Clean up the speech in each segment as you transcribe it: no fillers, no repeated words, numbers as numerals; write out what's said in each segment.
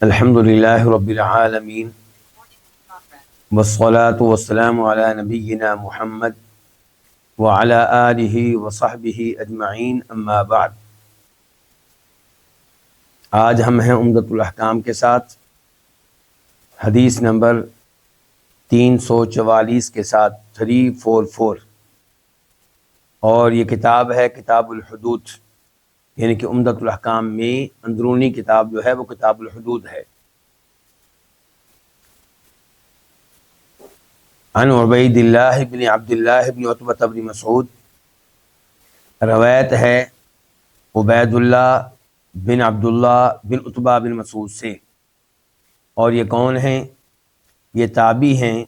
الحمد للہ رب العالمین والصلاة والسلام علی نبینا محمد وعلی آلہ وصحبہ اجمعین اما بعد۔ آج ہم ہیں عمدۃ الاحکام کے ساتھ حدیث نمبر 344 کے ساتھ 344، اور یہ کتاب ہے کتاب الحدود، یعنی کہ عمدۃ الاحکام میں اندرونی کتاب جو ہے وہ کتاب الحدود ہے۔ عن عبید اللہ بن عبد اللہ بن عتبہ بن مسعود، روایت ہے عبید اللہ بن عبداللہ بن عتبہ بن مسعود سے، اور یہ کون ہیں؟ یہ تابعی ہیں،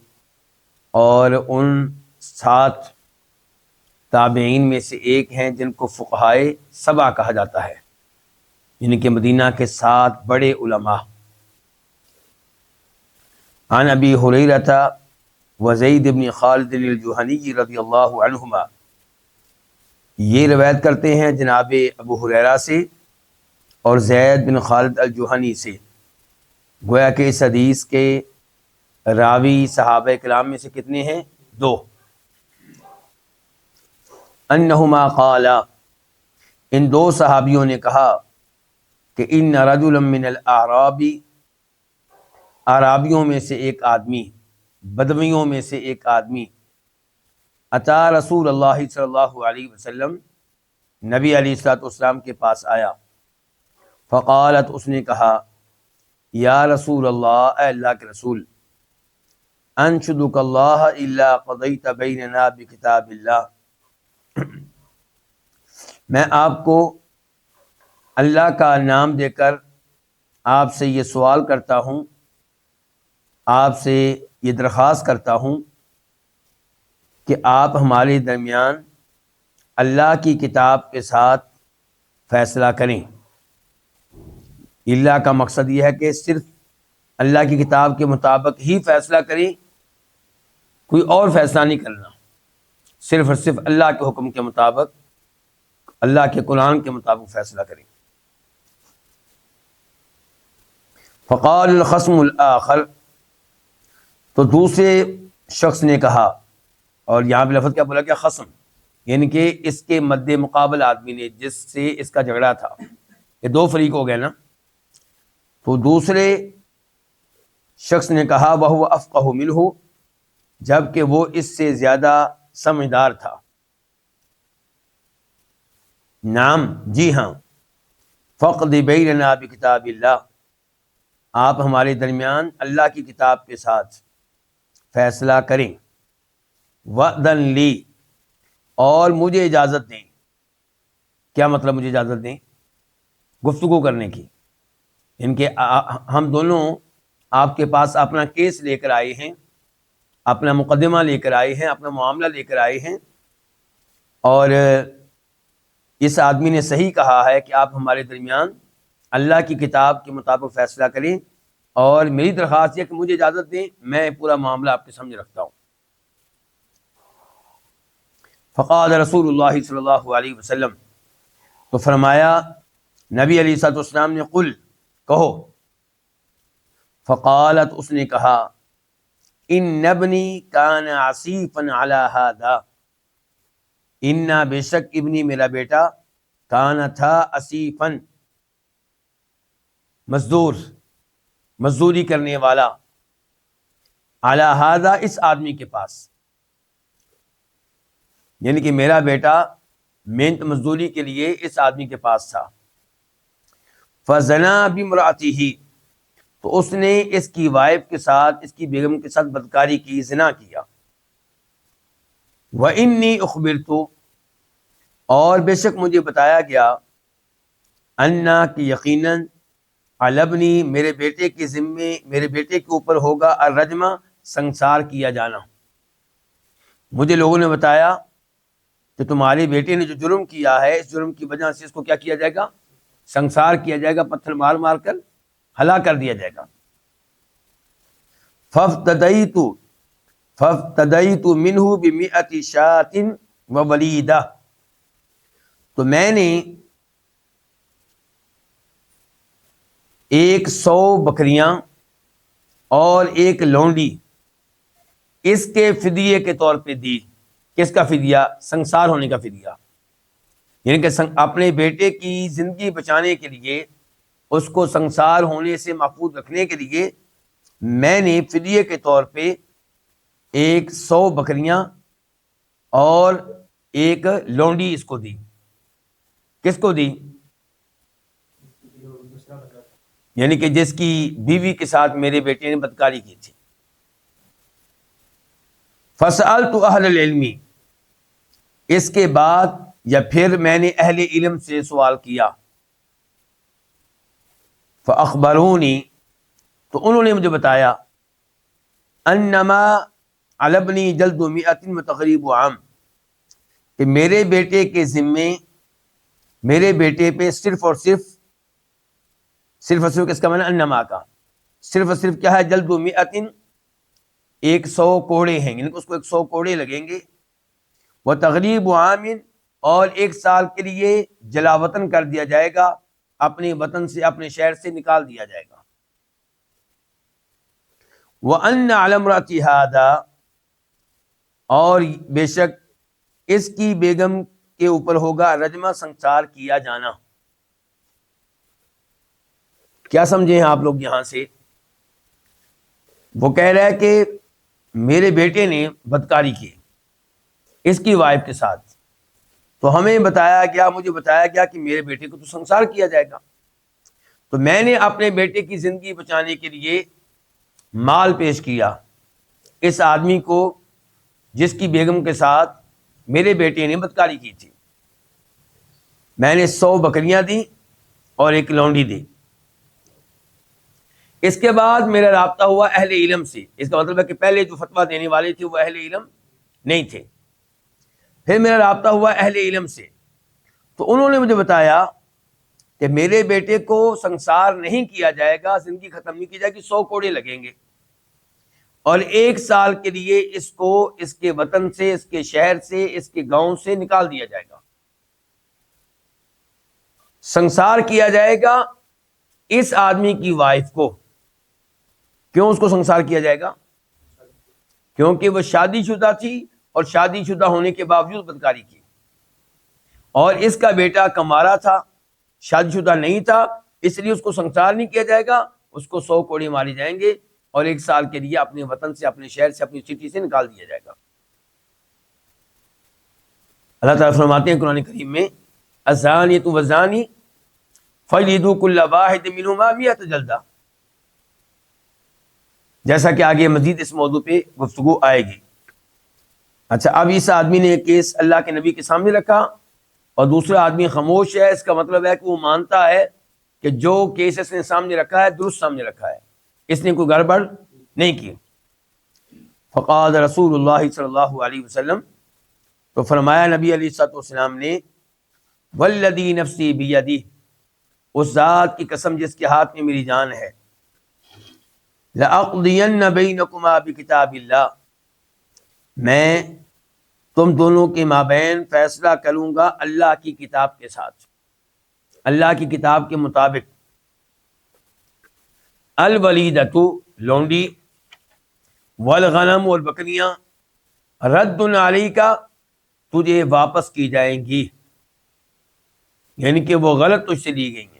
اور ان 7 تابعین میں سے ایک ہیں جن کو فقہائے 7 کہا جاتا ہے، یعنی کہ مدینہ کے 7 بڑے علماء۔ عن ابی ہریرہ وزید بن خالد الجہنی رضی اللہ عنہما، یہ روایت کرتے ہیں جناب ابو ہریرہ سے اور زید بن خالد الجہنی سے، گویا کہ اس حدیث کے راوی صحابہ کرام میں سے کتنے ہیں؟ 2۔ انہما قالا، ان 2 صحابیوں نے کہا کہ ان رجلا من الاعراب، اعرابیوں میں سے ایک آدمی، بدویوں میں سے ایک آدمی، اتا رسول اللہ صلی اللہ علیہ وسلم، نبی علیہ الصلوۃ والسلام کے پاس آیا، فقالت، اس نے کہا، یا رسول اللہ، اے اللہ کے رسول، انشدک اللہ الا قضیت بیننا بکتاب اللہ، میں آپ کو اللہ کا نام دے کر آپ سے یہ سوال کرتا ہوں، آپ سے یہ درخواست کرتا ہوں کہ آپ ہمارے درمیان اللہ کی کتاب کے ساتھ فیصلہ کریں۔ اللہ کا مقصد یہ ہے کہ صرف اللہ کی کتاب کے مطابق ہی فیصلہ کریں، کوئی اور فیصلہ نہیں کرنا، صرف اور صرف اللہ کے حکم کے مطابق، اللہ کے قرآن کے مطابق فیصلہ کریں۔ فقال الخصم الآخر، تو دوسرے شخص نے کہا، اور یہاں پہ لفظ کیا بولا گیا؟ خصم، یعنی کہ اس کے مد مقابل آدمی نے جس سے اس کا جھگڑا تھا، یہ 2 فریق ہو گئے نا، تو دوسرے شخص نے کہا وَهُوَ أَفْقَهُ مِنْهُ، جبکہ وہ اس سے زیادہ سمجھدار تھا۔ نعم، جی ہاں، فَقْضِ بَيْنَنَا بِكِتَابِ اللَّهِ، آپ ہمارے درمیان اللہ کی کتاب کے ساتھ فیصلہ کریں، وَأْذَنْ لِي، اور مجھے اجازت دیں۔ کیا مطلب مجھے اجازت دیں؟ گفتگو کرنے کی، ان کے ہم دونوں آپ کے پاس اپنا کیس لے کر آئے ہیں، اپنا مقدمہ لے کر آئے ہیں، اپنا معاملہ لے کر آئے ہیں، اور اس آدمی نے صحیح کہا ہے کہ آپ ہمارے درمیان اللہ کی کتاب کے مطابق فیصلہ کریں، اور میری درخواست یہ کہ مجھے اجازت دیں، میں پورا معاملہ آپ کے سامنے رکھتا ہوں۔ فقال رسول اللہ صلی اللہ علیہ وسلم، تو فرمایا نبی علیہ الصلوۃ والسلام نے، قل، کہو۔ فقالت، اس نے کہا، ان ابنی کان عصیفا علی ھذا، ان بے شک ابنی میرا بیٹا، کان تھا، عصیفا مزدوری کرنے والا، علی ھذا، اس آدمی کے پاس، یعنی کہ میرا بیٹا محنت مزدوری کے لیے اس آدمی کے پاس تھا۔ فزنا بامرأتہ، تو اس نے اس کی وائف کے ساتھ، اس کی بیگم کے ساتھ بدکاری کی، زنا کیا۔ وانی اخبرت، اور بے شک مجھے بتایا گیا، انا، کہ یقیناً، علی ابنی، میرے بیٹے کے ذمے، میرے بیٹے کے اوپر ہوگا الرجم، سنسار کیا جانا۔ مجھے لوگوں نے بتایا کہ تمہارے بیٹے نے جو جرم کیا ہے، اس جرم کی وجہ سے اس کو کیا کیا جائے گا؟ سنسار کیا جائے گا، پتھر مار مار کر ہلاک کر دیا جائے گا۔ فافتدیت منہ بمئۃ شاۃ وولیدہ، تو میں نے 100 بکریاں اور ایک لونڈی اس کے فدیے کے طور پہ دی. کس کا فدیہ؟ سنسار ہونے کا فدیہ. یعنی کہ اپنے بیٹے کی زندگی بچانے کے لیے، اس کو سنسار ہونے سے محفوظ رکھنے کے لیے میں نے فدیے کے طور پہ 100 بکریاں اور ایک لونڈی اس کو دی. کس کو دی؟ یعنی کہ جس کی بیوی کے ساتھ میرے بیٹے نے بدکاری کی تھی. فسألت اہل العلم، اس کے بعد یا پھر میں نے اہل علم سے سوال کیا. فاخبرونی، تو انہوں نے مجھے بتایا، انما علی ابنی جلد 100 وتغریب عام، کہ میرے بیٹے کے ذمے، میرے بیٹے پہ صرف اور صرف کس کا معنی؟ انما کا صرف اور صرف کیا ہے؟ جلد 100، 100 کوڑے ہیں، یعنی کہ اس کو 100 کوڑے لگیں گے. وہ تغریب عام، اور 1 سال کے لیے جلا وطن کر دیا جائے گا، اپنے وطن سے، اپنے شہر سے نکال دیا جائے گا. وَأَنَّ عَلَى امْرَأَتِ هَذَا، اور بے شک اس کی بیگم کے اوپر ہوگا رجمہ، سنسار کیا جانا. کیا سمجھے ہیں آپ لوگ یہاں سے؟ وہ کہہ رہا ہے کہ میرے بیٹے نے بدکاری کی اس کی وائف کے ساتھ، تو ہمیں بتایا گیا، مجھے بتایا گیا کہ میرے بیٹے کو تو سنسار کیا جائے گا. تو میں نے اپنے بیٹے کی زندگی بچانے کے لیے مال پیش کیا اس آدمی کو جس کی بیگم کے ساتھ میرے بیٹے نے بدکاری کی تھی. میں نے 100 بکریاں دی اور ایک لونڈی دی. اس کے بعد میرا رابطہ ہوا اہل علم سے. اس کا مطلب ہے کہ پہلے جو فتویٰ دینے والے تھے وہ اہل علم نہیں تھے. پھر میرا رابطہ ہوا اہل علم سے، تو انہوں نے مجھے بتایا کہ میرے بیٹے کو سنسار نہیں کیا جائے گا، زندگی ختم نہیں کی جائے گی، 100 کوڑے لگیں گے، اور 1 سال کے لیے اس کو اس کے وطن سے، اس کے شہر سے، اس کے گاؤں سے نکال دیا جائے گا. سنسار کیا جائے گا اس آدمی کی وائف کو. کیوں اس کو سنسار کیا جائے گا؟ کیونکہ وہ شادی شدہ تھی اور شادی شدہ ہونے کے باوجود بدکاری کی، اور اس کا بیٹا کمارا تھا، شادی شدہ نہیں تھا، اس لیے اس کو سنسار نہیں کیا جائے گا. اس کو 100 کوڑے ماری جائیں گے اور 1 سال کے لیے اپنے وطن سے، اپنے شہر سے، اپنی سٹی سے نکال دیا جائے گا. اللہ تعالیٰ فرماتے ہیں قرآن کریم میں، الزانیۃ والزانی فجلدوا کل واحد منہما 100 جلدہ، جیسا کہ آگے مزید اس موضوع پہ گفتگو آئے گی. اچھا، اب اس آدمی نے کیس اللہ کے نبی کے سامنے رکھا اور دوسرا آدمی خاموش ہے. اس کا مطلب ہے کہ وہ مانتا ہے کہ جو کیس اس نے سامنے رکھا ہے درست سامنے رکھا ہے، اس نے کوئی گڑبڑ نہیں کی. فقال رسول اللہ صلی اللہ علیہ وسلم، تو فرمایا نبی علیہ الصلوۃ والسلام نے، والذی نفسی بیدہ، اس ذات کی قسم جس کے ہاتھ میں میری جان ہے، لأقضین بینکما بکتاب اللہ، میں تم دونوں کے مابین فیصلہ کروں گا اللہ کی کتاب کے ساتھ، اللہ کی کتاب کے مطابق. الولیدۃ، لونڈی، والغنم، اور بکریاں، رد علیک، تجھے واپس کی جائیں گی، یعنی کہ وہ غلط تجھ سے لی گئی ہیں.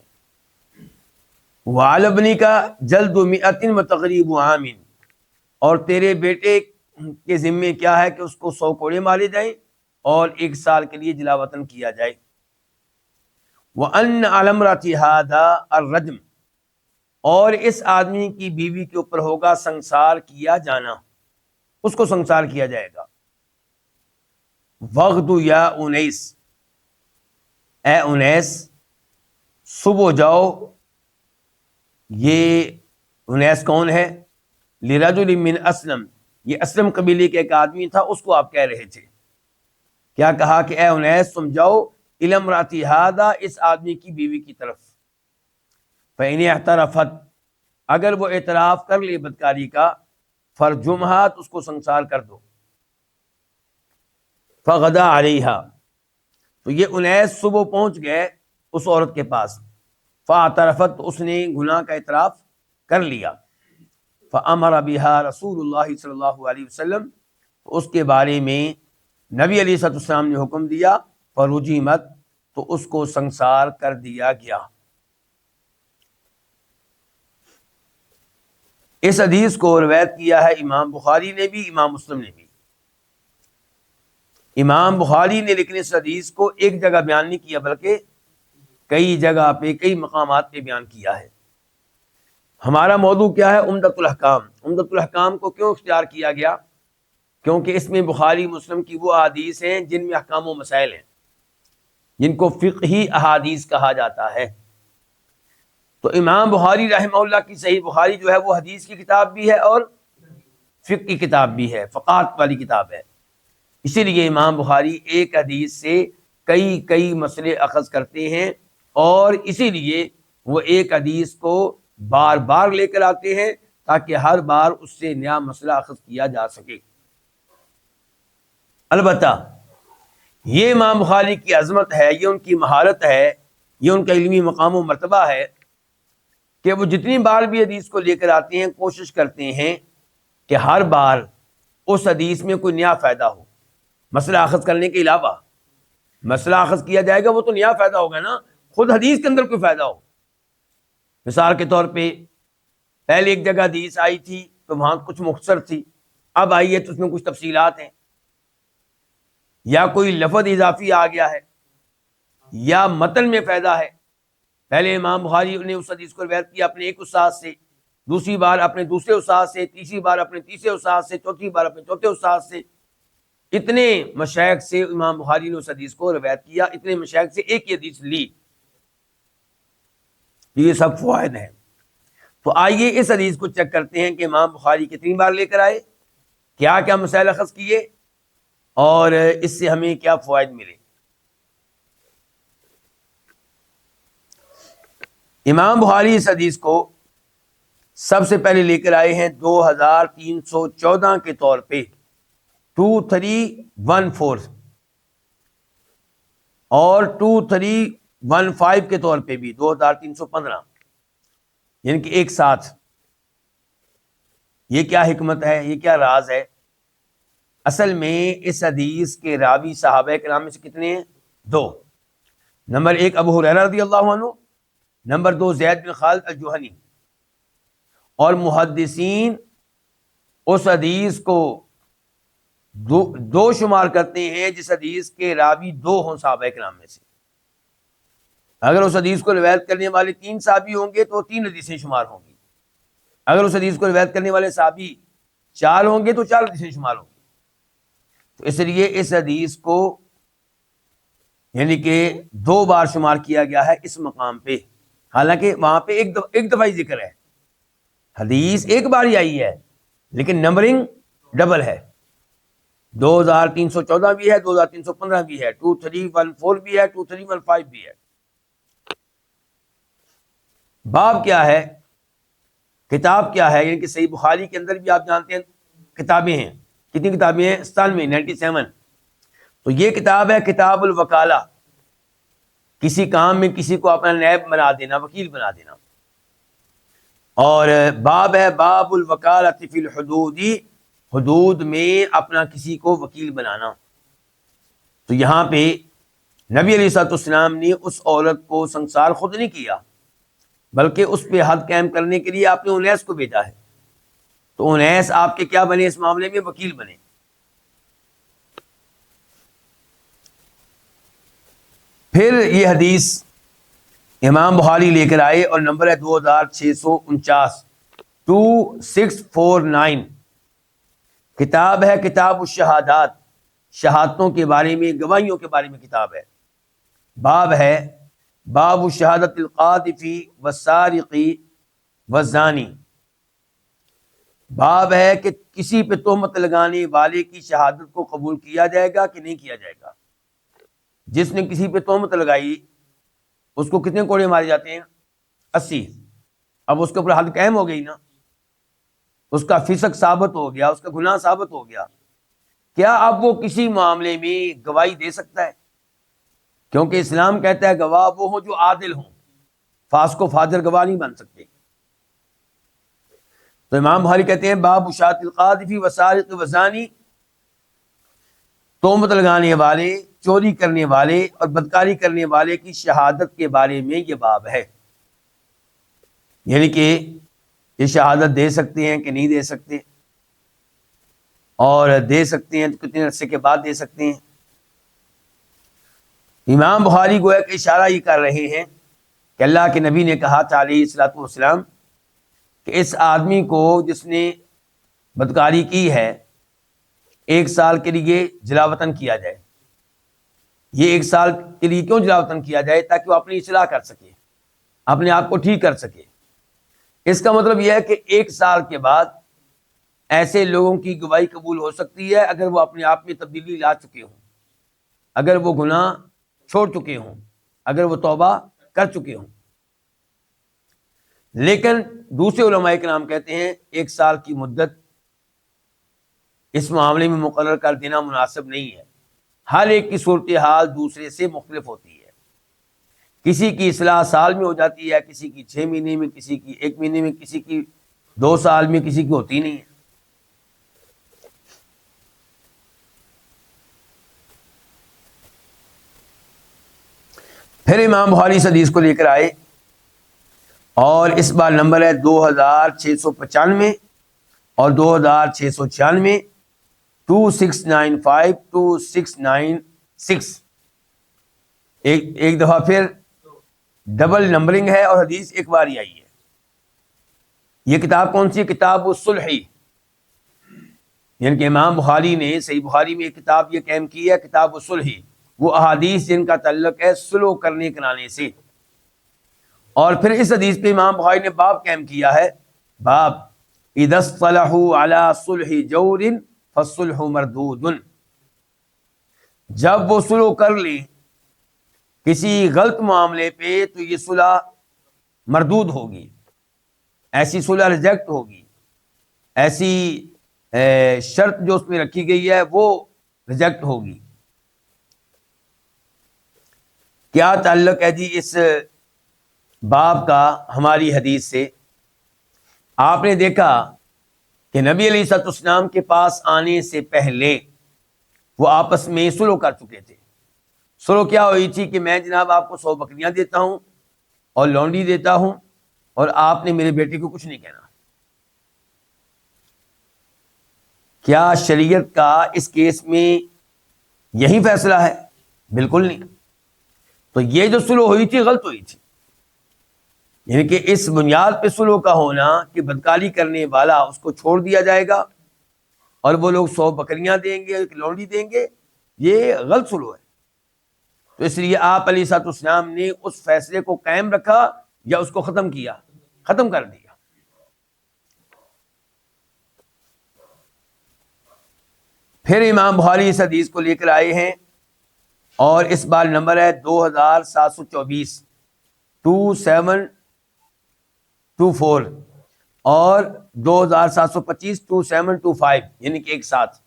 وعلی ابنک جلد 100 وتغریب عام، اور تیرے بیٹے کے ذمے کیا ہے کہ اس کو 100 کوڑے مارے جائیں اور 1 سال کے لیے جلا وطن کیا جائے. وَأَنَّ عَلَى امْرَأَتِ هَذَا الرَّجْمُ، اور اس آدمی کی بیوی کے اوپر ہوگا سنسار کیا جانا، اس کو سنسار کیا جائے گا. وَغْدُ یا انیس، اے انیس صبح جاؤ. یہ انیس کون ہے؟ لِرَجُلٍ مِّنْ أَسْلَمَ، یہ اسلم قبیلے کے ایک آدمی تھا، اس کو آپ کہہ رہے تھے. کیا کہا کہ اے انیس تم جاؤ الی امرأۃ ھذا، اس آدمی کی بیوی کی طرف. فإن اعترفت، اگر وہ اعتراف کر لے بدکاری کا، فرجمھا، تو اس کو سنسار کر دو. فغدا علیہا، تو یہ انیس صبح پہنچ گئے اس عورت کے پاس. فاعترفت، تو اس نے گناہ کا اعتراف کر لیا. فامر بها رسول اللہ صلی اللہ علیہ وسلم، تو اس کے بارے میں نبی علیہ الصلوۃ والسلام نے حکم دیا. فرجمت، تو اس کو سنسار کر دیا گیا. اس حدیث کو روایت کیا ہے امام بخاری نے بھی، امام مسلم نے بھی. امام بخاری نے لیکن اس حدیث کو ایک جگہ بیان نہیں کیا، بلکہ کئی جگہ پہ، کئی مقامات پہ بیان کیا ہے. ہمارا موضوع کیا ہے؟ عمدۃ الاحکام. عمدۃ الاحکام کو کیوں اختیار کیا گیا؟ کیونکہ اس میں بخاری مسلم کی وہ احادیث ہیں جن میں احکام و مسائل ہیں، جن کو فقہی احادیث کہا جاتا ہے. تو امام بخاری رحمہ اللہ کی صحیح بخاری جو ہے وہ حدیث کی کتاب بھی ہے اور فقہ کی کتاب بھی ہے، فقہات والی کتاب ہے. اسی لیے امام بخاری ایک حدیث سے کئی مسئلے اخذ کرتے ہیں، اور اسی لیے وہ ایک حدیث کو بار بار لے کر آتے ہیں تاکہ ہر بار اس سے نیا مسئلہ اخذ کیا جا سکے. البتہ یہ امام بخاری کی عظمت ہے، یہ ان کی مہارت ہے، یہ ان کا علمی مقام و مرتبہ ہے کہ وہ جتنی بار بھی حدیث کو لے کر آتے ہیں کوشش کرتے ہیں کہ ہر بار اس حدیث میں کوئی نیا فائدہ ہو. مسئلہ اخذ کرنے کے علاوہ مسئلہ اخذ کیا جائے گا وہ تو نیا فائدہ ہوگا نا، خود حدیث کے اندر کوئی فائدہ ہو. مثال کے طور پہ پہلے ایک جگہ حدیث آئی تھی تو وہاں کچھ مختصر تھی، اب آئی ہے تو اس میں کچھ تفصیلات ہیں، یا کوئی لفظ اضافی آ گیا ہے، یا متن میں فائدہ ہے. پہلے امام بخاری نے اس حدیث کو روایت کیا اپنے ایک استاد سے، دوسری بار اپنے دوسرے استاد سے، تیسری بار اپنے تیسرے استاد سے، چوتھی بار اپنے چوتھے استاد سے. اتنے مشائخ سے امام بخاری نے اس حدیث کو روایت کیا، اتنے مشائخ سے ایک ہی حدیث لی. یہ سب فوائد ہیں. تو آئیے اس حدیث کو چیک کرتے ہیں کہ امام بخاری کتنی بار لے کر آئے، کیا کیا مسائل اخذ کیے، اور اس سے ہمیں کیا فوائد ملے. امام بخاری اس حدیث کو سب سے پہلے لے کر آئے ہیں 2314 کے طور پہ، 2314، اور 2315 کے طور پہ بھی 2315، یعنی کہ ایک ساتھ. یہ کیا حکمت ہے، یہ کیا راز ہے؟ اصل میں اس حدیث کے راوی صحابہ کرام میں سے کتنے ہیں؟ دو. نمبر ایک ابو ہریرہ رضی اللہ عنہ، نمبر دو زید بن خالد الجہنی. اور محدثین اس حدیث کو دو شمار کرتے ہیں جس حدیث کے راوی دو ہوں صحابہ کرام میں سے. اگر اس حدیث کو روایت کرنے والے 3 صحابی ہوں گے تو 3 حدیثیں شمار ہوں گی. اگر اس حدیث کو روایت کرنے والے صحابی 4 ہوں گے تو 4 حدیثیں شمار ہوں گی. تو اس لیے اس حدیث کو یعنی کہ 2 بار شمار کیا گیا ہے اس مقام پہ، حالانکہ وہاں پہ ایک دفعہ ہی ذکر ہے. حدیث ایک بار ہی آئی ہے لیکن نمبرنگ ڈبل ہے، 2314 بھی ہے، 2315 بھی ہے، 2314 بھی ہے، 2315 بھی ہے. باب کیا ہے، کتاب کیا ہے؟ یعنی کہ صحیح بخاری کے اندر بھی آپ جانتے ہیں کتابیں ہیں. کتنی کتابیں ہیں؟ 97. تو یہ کتاب ہے کتاب الوکالہ، کسی کام میں کسی کو اپنا نائب بنا دینا، وکیل بنا دینا. اور باب ہے باب الوکالۃ فی الحدود، حدود میں اپنا کسی کو وکیل بنانا. تو یہاں پہ نبی علیہ الصلوۃ والسلام نے اس عورت کو سنسار خود نہیں کیا، بلکہ اس پہ حد قائم کرنے کے لیے آپ نے انیس کو بھیجا ہے. تو انیس آپ کے کیا بنے؟ اس معاملے میں وکیل بنے. پھر یہ حدیث امام بخاری لے کر آئے اور نمبر ہے 2649، 2649. کتاب ہے کتاب الشہادات، شہادتوں کے بارے میں، گواہیوں کے بارے میں کتاب ہے. باب ہے باب شہادت القاذف والسارق والزانی. باب ہے کہ کسی پہ تہمت لگانے والے کی شہادت کو قبول کیا جائے گا کہ نہیں کیا جائے گا. جس نے کسی پہ تہمت لگائی اس کو کتنے کوڑے مارے جاتے ہیں؟ 80. اب اس کے اوپر حد قائم ہو گئی نا، اس کا فسق ثابت ہو گیا، اس کا گناہ ثابت ہو گیا. کیا اب وہ کسی معاملے میں گواہی دے سکتا ہے؟ کیونکہ اسلام کہتا ہے گواہ وہ ہوں جو عادل ہوں، فاسق و فاجر گواہ نہیں بن سکتے۔ تو امام بخاری کہتے ہیں باب اشاعت القاذف والسارق والزانی، تہمت لگانے والے، چوری کرنے والے اور بدکاری کرنے والے کی شہادت کے بارے میں یہ باب ہے، یعنی کہ یہ شہادت دے سکتے ہیں کہ نہیں دے سکتے، اور دے سکتے ہیں تو کتنے عرصے کے بعد دے سکتے ہیں۔ امام بخاری گویا کہ اشارہ یہ کر رہے ہیں کہ اللہ کے نبی نے کہا تھا علیہ الصلوۃ والسلام کہ اس آدمی کو جس نے بدکاری کی ہے 1 سال کے لیے جلا وطن کیا جائے۔ یہ 1 سال کے لیے کیوں جلا وطن کیا جائے؟ تاکہ وہ اپنی اصلاح کر سکے، اپنے آپ کو ٹھیک کر سکے۔ اس کا مطلب یہ ہے کہ 1 سال کے بعد ایسے لوگوں کی گواہی قبول ہو سکتی ہے اگر وہ اپنے آپ میں تبدیلی لا چکے ہوں، اگر وہ گناہ چھوڑ چکے ہوں، اگر وہ توبہ کر چکے ہوں۔ لیکن دوسرے علماء کرام کہتے ہیں 1 سال کی مدت اس معاملے میں مقرر کر دینا مناسب نہیں ہے۔ ہر ایک کی صورتحال دوسرے سے مختلف ہوتی ہے، کسی کی اصلاح سال میں ہو جاتی ہے، کسی کی 6 مہینے میں، کسی کی 1 مہینے میں، کسی کی 2 سال میں، کسی کی ہوتی نہیں ہے۔ پھر امام بخاری اس حدیث کو لے کر آئے اور اس بار نمبر ہے 2695 اور 2696، 2695 2696، ایک دفعہ پھر ڈبل نمبرنگ ہے اور حدیث ایک بار ہی آئی ہے۔ یہ کتاب کون سی ہے؟ کتاب الصلح، یعنی کہ امام بخاری نے صحیح بخاری میں ایک کتاب یہ قائم کی ہے، کتاب الصلح، وہ احادیث جن کا تعلق ہے صلح کرنے کرانے سے۔ اور پھر اس حدیث پہ امام بخاری نے باب قائم کیا ہے، باب اذا اصطلحوا علی صلح جور فالصلح مردود، جب وہ صلح کر لیں کسی غلط معاملے پہ تو یہ صلح مردود ہوگی، ایسی صلح ریجیکٹ ہوگی، ایسی شرط جو اس میں رکھی گئی ہے وہ ریجیکٹ ہوگی۔ کیا تعلق ہے جی اس باب کا ہماری حدیث سے؟ آپ نے دیکھا کہ نبی علیہ الصلوۃ والسلام کے پاس آنے سے پہلے وہ آپس میں صلح کر چکے تھے۔ صلح کیا ہوئی تھی کہ میں جناب آپ کو 100 بکریاں دیتا ہوں اور لونڈی دیتا ہوں اور آپ نے میرے بیٹے کو کچھ نہیں کہنا۔ کیا شریعت کا اس کیس میں یہی فیصلہ ہے؟ بالکل نہیں۔ تو یہ جو صلح ہوئی تھی غلط ہوئی تھی، یعنی کہ اس بنیاد پہ صلح کا ہونا کہ بدکاری کرنے والا اس کو چھوڑ دیا جائے گا اور وہ لوگ 100 بکریاں دیں گے، ایک لونڈی دیں گے، یہ غلط صلح ہے۔ تو اس لیے آپ علیہ الصلوۃ والسلام نے اس فیصلے کو قائم رکھا یا اس کو ختم کیا؟ ختم کر دیا۔ پھر امام بخاری اس حدیث کو لے کر آئے ہیں اور اس بار نمبر ہے 2724، 2724 اور 2725، 2725، یعنی کہ ایک ساتھ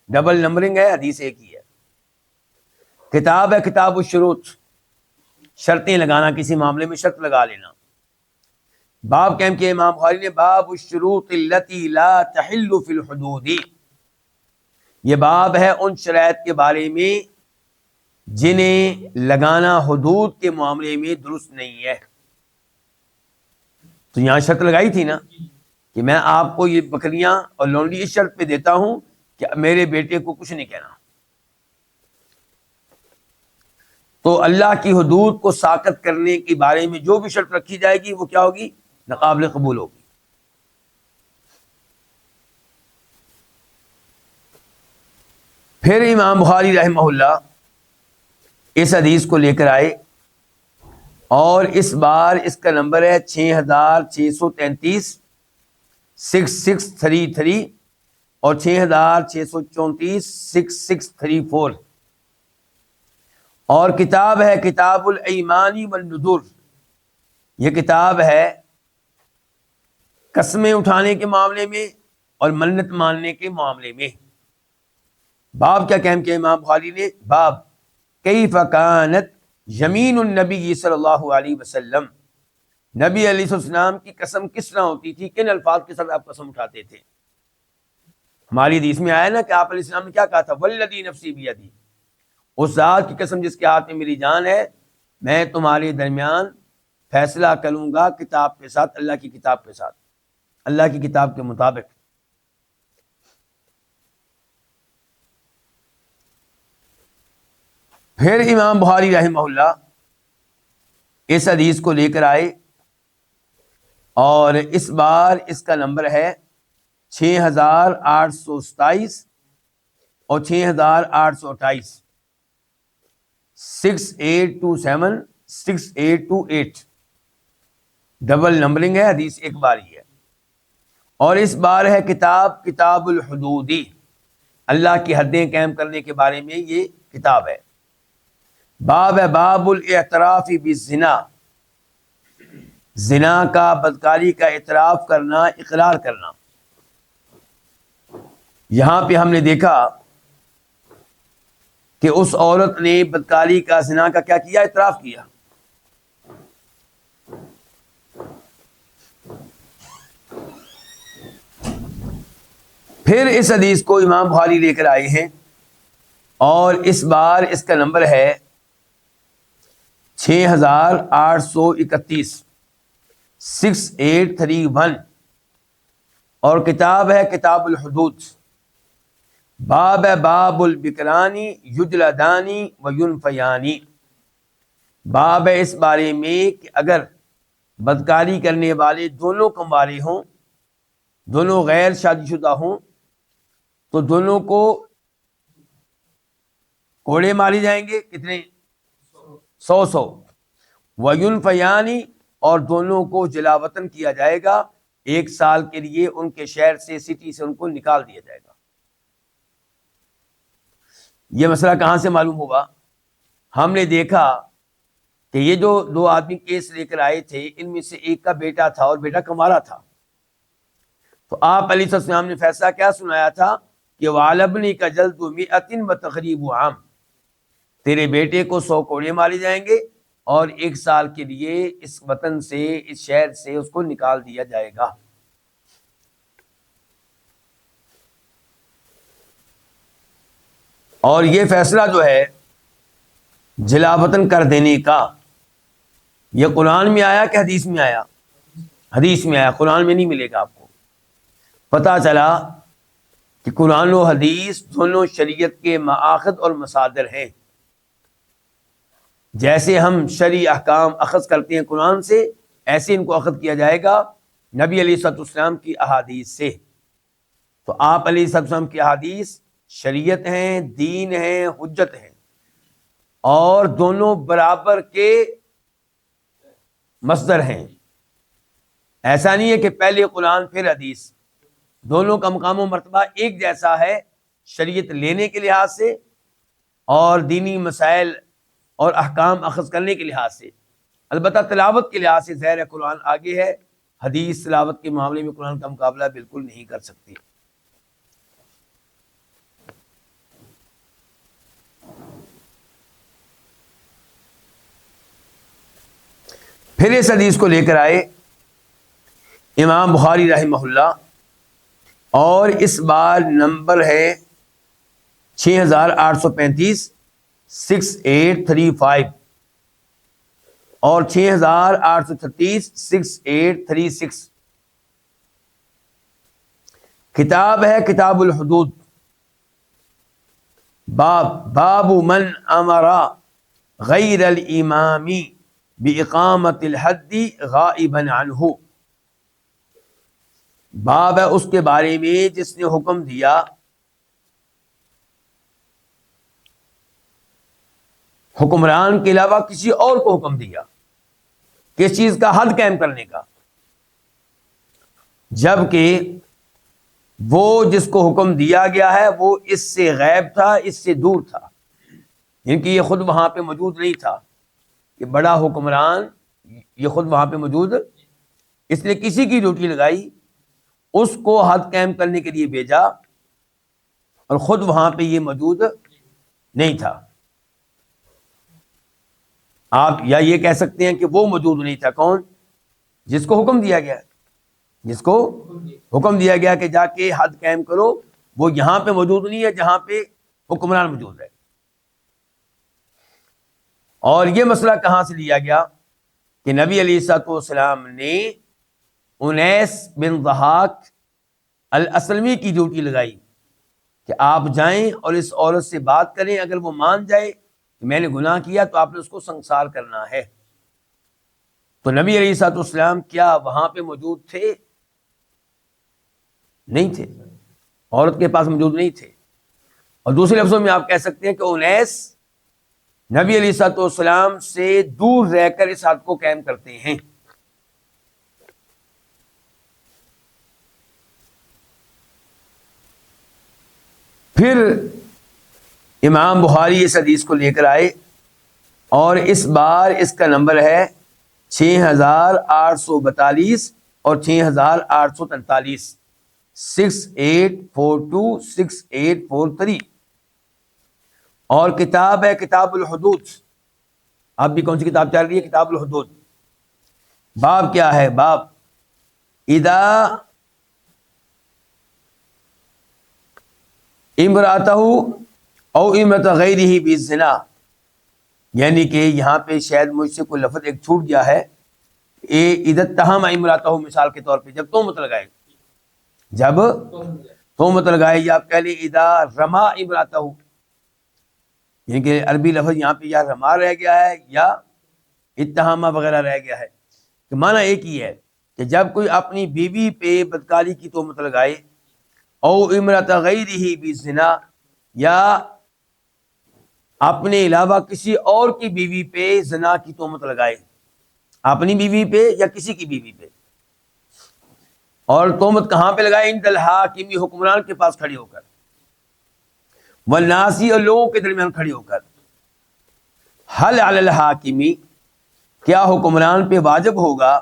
ڈبل نمبرنگ ہے، حدیث ایک ہی ہے۔ کتاب ہے کتاب الشروط، شرطیں لگانا، کسی معاملے میں شرط لگا لینا۔ باب قائم کیا امام بخاری نے، باب الشروط التي لا تحل في الحدود، یہ باب ہے ان شرائط کے بارے میں جنہیں لگانا حدود کے معاملے میں درست نہیں ہے۔ تو یہاں شرط لگائی تھی نا کہ میں آپ کو یہ بکریاں اور لونڈی اس شرط پہ دیتا ہوں کہ میرے بیٹے کو کچھ نہیں کہنا۔ تو اللہ کی حدود کو ساقط کرنے کے بارے میں جو بھی شرط رکھی جائے گی وہ کیا ہوگی؟ ناقابل قبول ہوگی۔ پھر امام بخاری رحمہ اللہ اس حدیث کو لے کر آئے اور اس بار اس کا نمبر ہے 6633، 6633 اور 6634، 6634، اور کتاب ہے کتاب الایمان والنذور، یہ کتاب ہے قسمیں اٹھانے کے معاملے میں اور منت ماننے کے معاملے میں۔ باب کیا قائم کیا امام بخاری نے؟ باب کیف کانت یمین النبی صلی اللہ علیہ وسلم نبی علیہ السلام کی قسم کس طرح ہوتی تھی, کن الفاظ کے ساتھ آپ قسم اٹھاتے تھے؟ ہماری حدیث میں آیا نا کہ آپ علیہ السلام نے کیا کہا تھا, والذی نفسی بیدی, اس ذات کی قسم جس کے ہاتھ میں میری جان ہے, میں تمہارے درمیان فیصلہ کروں گا کتاب کے ساتھ, اللہ کی کتاب کے ساتھ, اللہ کی کتاب کے مطابق. پھر امام بخاری رحمہ اللہ اس حدیث کو لے کر آئے, اور اس بار اس کا نمبر ہے 6827 اور 6828, 6827 6828, ڈبل نمبرنگ ہے, حدیث ایک بار ہی ہے. اور اس بار ہے کتاب الحدودی, اللہ کی حدیں قائم کرنے کے بارے میں یہ کتاب ہے. باب ہے باب الاعتراف بالزنا, زنا کا, بدکاری کا اعتراف کرنا, اقرار کرنا. یہاں پہ ہم نے دیکھا کہ اس عورت نے بدکاری کا, زنا کا کیا کیا, اعتراف کیا. پھر اس حدیث کو امام بخاری لے کر آئے ہیں, اور اس بار اس کا نمبر ہے 6831, 6831, اور کتاب ہے کتاب الحدود. باب ہے باب البکرانی یجلدانی وینفیانی, باب ہے اس بارے میں کہ اگر بدکاری کرنے والے دونوں کموالے ہوں, دونوں غیر شادی شدہ ہوں, تو دونوں کو کوڑے مارے جائیں گے, کتنے, 100. وینفیانی, اور دونوں کو جلا وطن کیا جائے گا, 1 سال کے لیے ان کے شہر سے, سٹی سے ان کو نکال دیا جائے گا. یہ مسئلہ کہاں سے معلوم ہوگا؟ ہم نے دیکھا کہ یہ جو 2 آدمی کیس لے کر آئے تھے, ان میں سے ایک کا بیٹا تھا اور بیٹا کمارا تھا. تو آپ علیہ السلام نے فیصلہ کیا سنایا تھا کہ وَعَلَبْنِكَ جَلْدُ مِئَةٍ وَتَغْرِيبُ عَامٍ, تیرے بیٹے کو 100 کوڑے مارے جائیں گے, اور 1 سال کے لیے اس وطن سے, اس شہر سے اس کو نکال دیا جائے گا. اور یہ فیصلہ جو ہے جلا وطن کر دینے کا, یہ قرآن میں آیا کہ حدیث میں آیا؟ حدیث میں آیا, قرآن میں نہیں ملے گا آپ کو. پتہ چلا کہ قرآن و حدیث دونوں شریعت کے مآخذ اور مصادر ہیں. جیسے ہم شرعی احکام اخذ کرتے ہیں قرآن سے, ایسے ان کو اخذ کیا جائے گا نبی علیہ السلام کی احادیث سے. تو آپ علیہ السلام کی احادیث شریعت ہیں, دین ہیں, حجت ہیں, اور دونوں برابر کے مصدر ہیں. ایسا نہیں ہے کہ پہلے قرآن پھر حدیث, دونوں کا مقام و مرتبہ ایک جیسا ہے شریعت لینے کے لحاظ سے اور دینی مسائل اور احکام اخذ کرنے کے لحاظ سے. البتہ تلاوت کے لحاظ سے ظاہر قرآن آگے ہے, حدیث تلاوت کے معاملے میں قرآن کا مقابلہ بالکل نہیں کر سکتی. پھر اس حدیث کو لے کر آئے امام بخاری رحمہ اللہ, اور اس بار نمبر ہے 6835, 6835, اور 6836, 6836. کتاب ہے کتاب الحدود. باب من امر غیر الامامی بإقامت الحد غائبا عنہ, باب ہے اس کے بارے میں جس نے حکم دیا حکمران کے علاوہ کسی اور کو حکم دیا کس چیز کا, حد قائم کرنے کا, جبکہ وہ جس کو حکم دیا گیا ہے وہ اس سے غائب تھا, اس سے دور تھا, کیونکہ یہ خود وہاں پہ موجود نہیں تھا. کہ بڑا حکمران یہ خود وہاں پہ موجود, اس نے کسی کی ڈیوٹی لگائی, اس کو حد قائم کرنے کے لیے بھیجا, اور خود وہاں پہ یہ موجود نہیں تھا. آپ یا یہ کہہ سکتے ہیں کہ وہ موجود نہیں تھا. کون؟ جس کو حکم دیا گیا، جس کو حکم دیا گیا کہ جا کے حد قائم کرو، وہ یہاں پہ موجود نہیں ہے جہاں پہ حکمران موجود ہے۔ اور یہ مسئلہ کہاں سے لیا گیا کہ نبی علیہ الصلوۃ والسلام نے انیس بن ضحاک الاسلمی کی ڈیوٹی لگائی کہ آپ جائیں اور اس عورت سے بات کریں، اگر وہ مان جائے کہ میں نے گناہ کیا تو آپ نے اس کو سنگسار کرنا ہے۔ تو نبی علیہ الصلوۃ والسلام کیا وہاں پہ موجود تھے؟ نہیں تھے، عورت کے پاس موجود نہیں تھے۔ اور دوسرے لفظوں میں آپ کہہ سکتے ہیں کہ انیس نبی علیہ الصلوۃ والسلام سے دور رہ کر اس حد کو قائم کرتے ہیں۔ پھر امام بخاری اس حدیث کو لے کر آئے اور اس بار اس کا نمبر ہے 6842 اور 6843، 6842 6843، اور کتاب ہے کتاب الحدود۔ اب بھی کون سی کتاب چل رہی ہے؟ کتاب الحدود۔ باب کیا ہے؟ باب اذا امرأتہ او امرأت غیرہ بالزنا، یعنی کہ یہاں پہ شاید مجھ سے کوئی لفظ ایک چھوٹ گیا ہے۔ اذا اتہم امرأتہ، مثال کے طور پہ جب تہمت لگائے، جب تہمت لگائے، یا آپ کہہ لیں اذا رما امرأتہ، یعنی کہ عربی لفظ یہاں پہ یا رما رہ گیا ہے یا اتہامہ وغیرہ رہ گیا ہے، کہ معنی ایک ہی ہے کہ جب کوئی اپنی بیوی پہ بدکاری کی تہمت لگائے، او امرأت غیرہ بالزنا، یا اپنے علاوہ کسی اور کی بیوی پہ زنا کی تہمت لگائے، اپنی بیوی پہ یا کسی کی بیوی پہ، اور تہمت کہاں پہ لگائے؟ عند الحاکم، حکمران کے پاس کھڑی ہو کر، والناسی، اور لوگوں کے درمیان کھڑی ہو کر۔ حل علی الحاکم، کیا حکمران پہ واجب ہوگا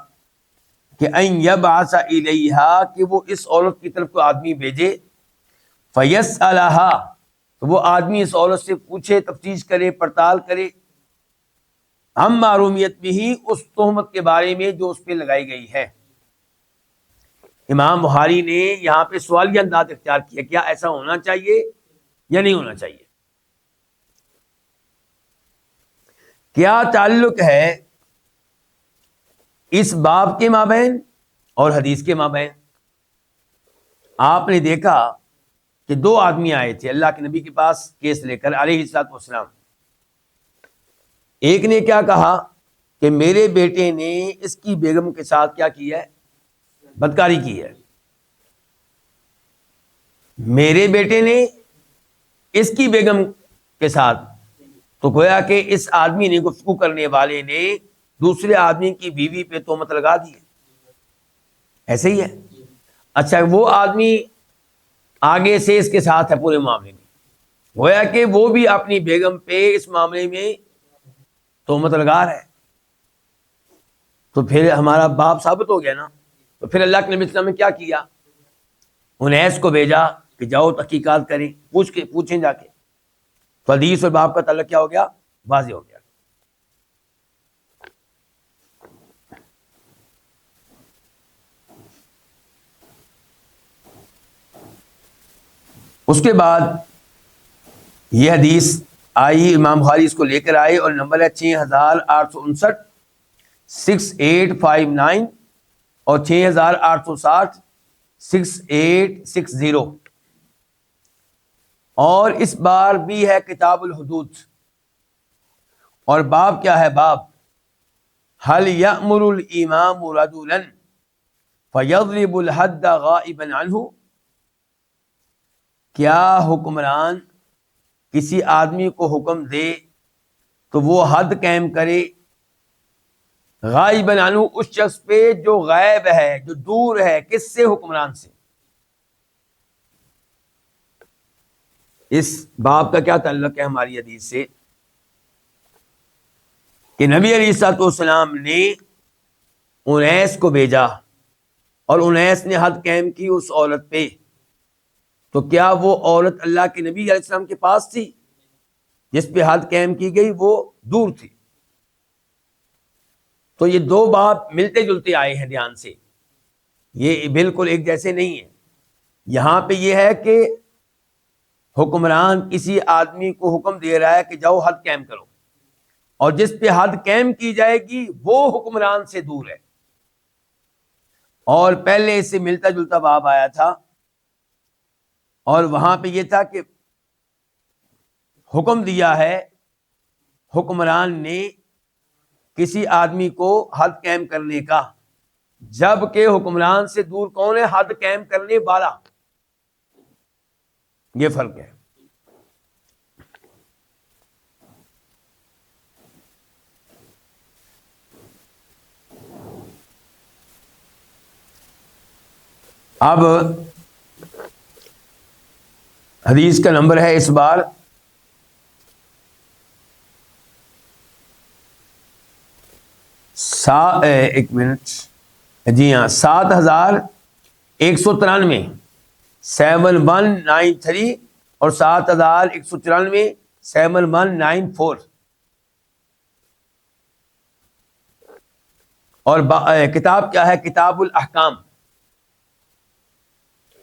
کہ ان یبعث الیہا، کہ وہ اس عورت کی طرف کو آدمی بھیجے، فیسألہا، تو وہ آدمی اس عورت سے پوچھے، تفتیش کرے، پڑتال کرے، ہم معرومیت بھی، اس تہمت کے بارے میں جو اس پہ لگائی گئی ہے۔ امام بخاری نے یہاں پہ سوالیہ انداز اختیار کیا، کیا ایسا ہونا چاہیے یا نہیں ہونا چاہیے؟ کیا تعلق ہے اس باب کے مابین اور حدیث کے مابین؟ آپ نے دیکھا کہ دو آدمی آئے تھے اللہ کے نبی کے پاس کیس لے کر علیہ الصلوۃ والسلام۔ ایک نے کیا کہا کہ میرے بیٹے نے اس کی بیگم کے ساتھ کیا کیا ہے؟ بدکاری کی ہے۔ میرے بیٹے نے اس کی بیگم کے ساتھ، تو گویا کہ اس آدمی نے، گفتگو کرنے والے نے، دوسرے آدمی کی بیوی پہ تہمت لگا دی ہے۔ ایسے ہی ہے؟ اچھا، وہ آدمی آگے سے اس کے ساتھ ہے پورے معاملے میں، گویا کہ وہ بھی اپنی بیگم پہ اس معاملے میں تہمت لگا رہا ہے، تو پھر ہمارا باپ ثابت ہو گیا نا۔ تو پھر اللہ کے نبی صلی اللہ علیہ وسلم نے کیا کیا؟ انیس کو بھیجا کہ جاؤ تحقیقات کریں، پوچھیں جا کے۔ تو حدیث اور باپ کا تعلق کیا ہو گیا؟ واضح ہو گیا۔ اس کے بعد یہ حدیث آئی، امام بخاری اس کو لے کر آئے اور نمبر ہے 6859، 6859 اور 6860، 6860۔ اور اس بار بھی ہے کتاب الحدود، اور باب کیا ہے؟ باب هل یأمر الامام رجلا فیضرب الحد غائبا عنہ، کیا حکمران کسی آدمی کو حکم دے تو وہ حد قائم کرے غائبا عنہ، اس شخص پہ جو غائب ہے، جو دور ہے، کس سے؟ حکمران سے۔ اس باب کا کیا تعلق ہے ہماری حدیث سے؟ کہ نبی علیہ الصلوۃ والسلام نے انیس کو بھیجا اور انیس نے حد قائم کی اس عورت پہ، تو کیا وہ عورت اللہ کے نبی علیہ السلام کے پاس تھی؟ جس پہ حد قائم کی گئی وہ دور تھی۔ تو یہ دو باب ملتے جلتے آئے ہیں، دھیان سے، یہ بالکل ایک جیسے نہیں ہیں۔ یہاں پہ یہ ہے کہ حکمران کسی آدمی کو حکم دے رہا ہے کہ جاؤ حد قائم کرو، اور جس پہ حد قائم کی جائے گی وہ حکمران سے دور ہے۔ اور پہلے اس سے ملتا جلتا باب آیا تھا، اور وہاں پہ یہ تھا کہ حکم دیا ہے حکمران نے کسی آدمی کو حد قائم کرنے کا، جبکہ حکمران سے دور کون ہے؟ حد قائم کرنے والا۔ یہ فرق ہے۔ اب حدیث کا نمبر ہے اس بار ایک منٹ، جی ہاں، 7193، 7193 اور 7194، 7194۔ اور کتاب کیا ہے؟ کتاب الاحکام۔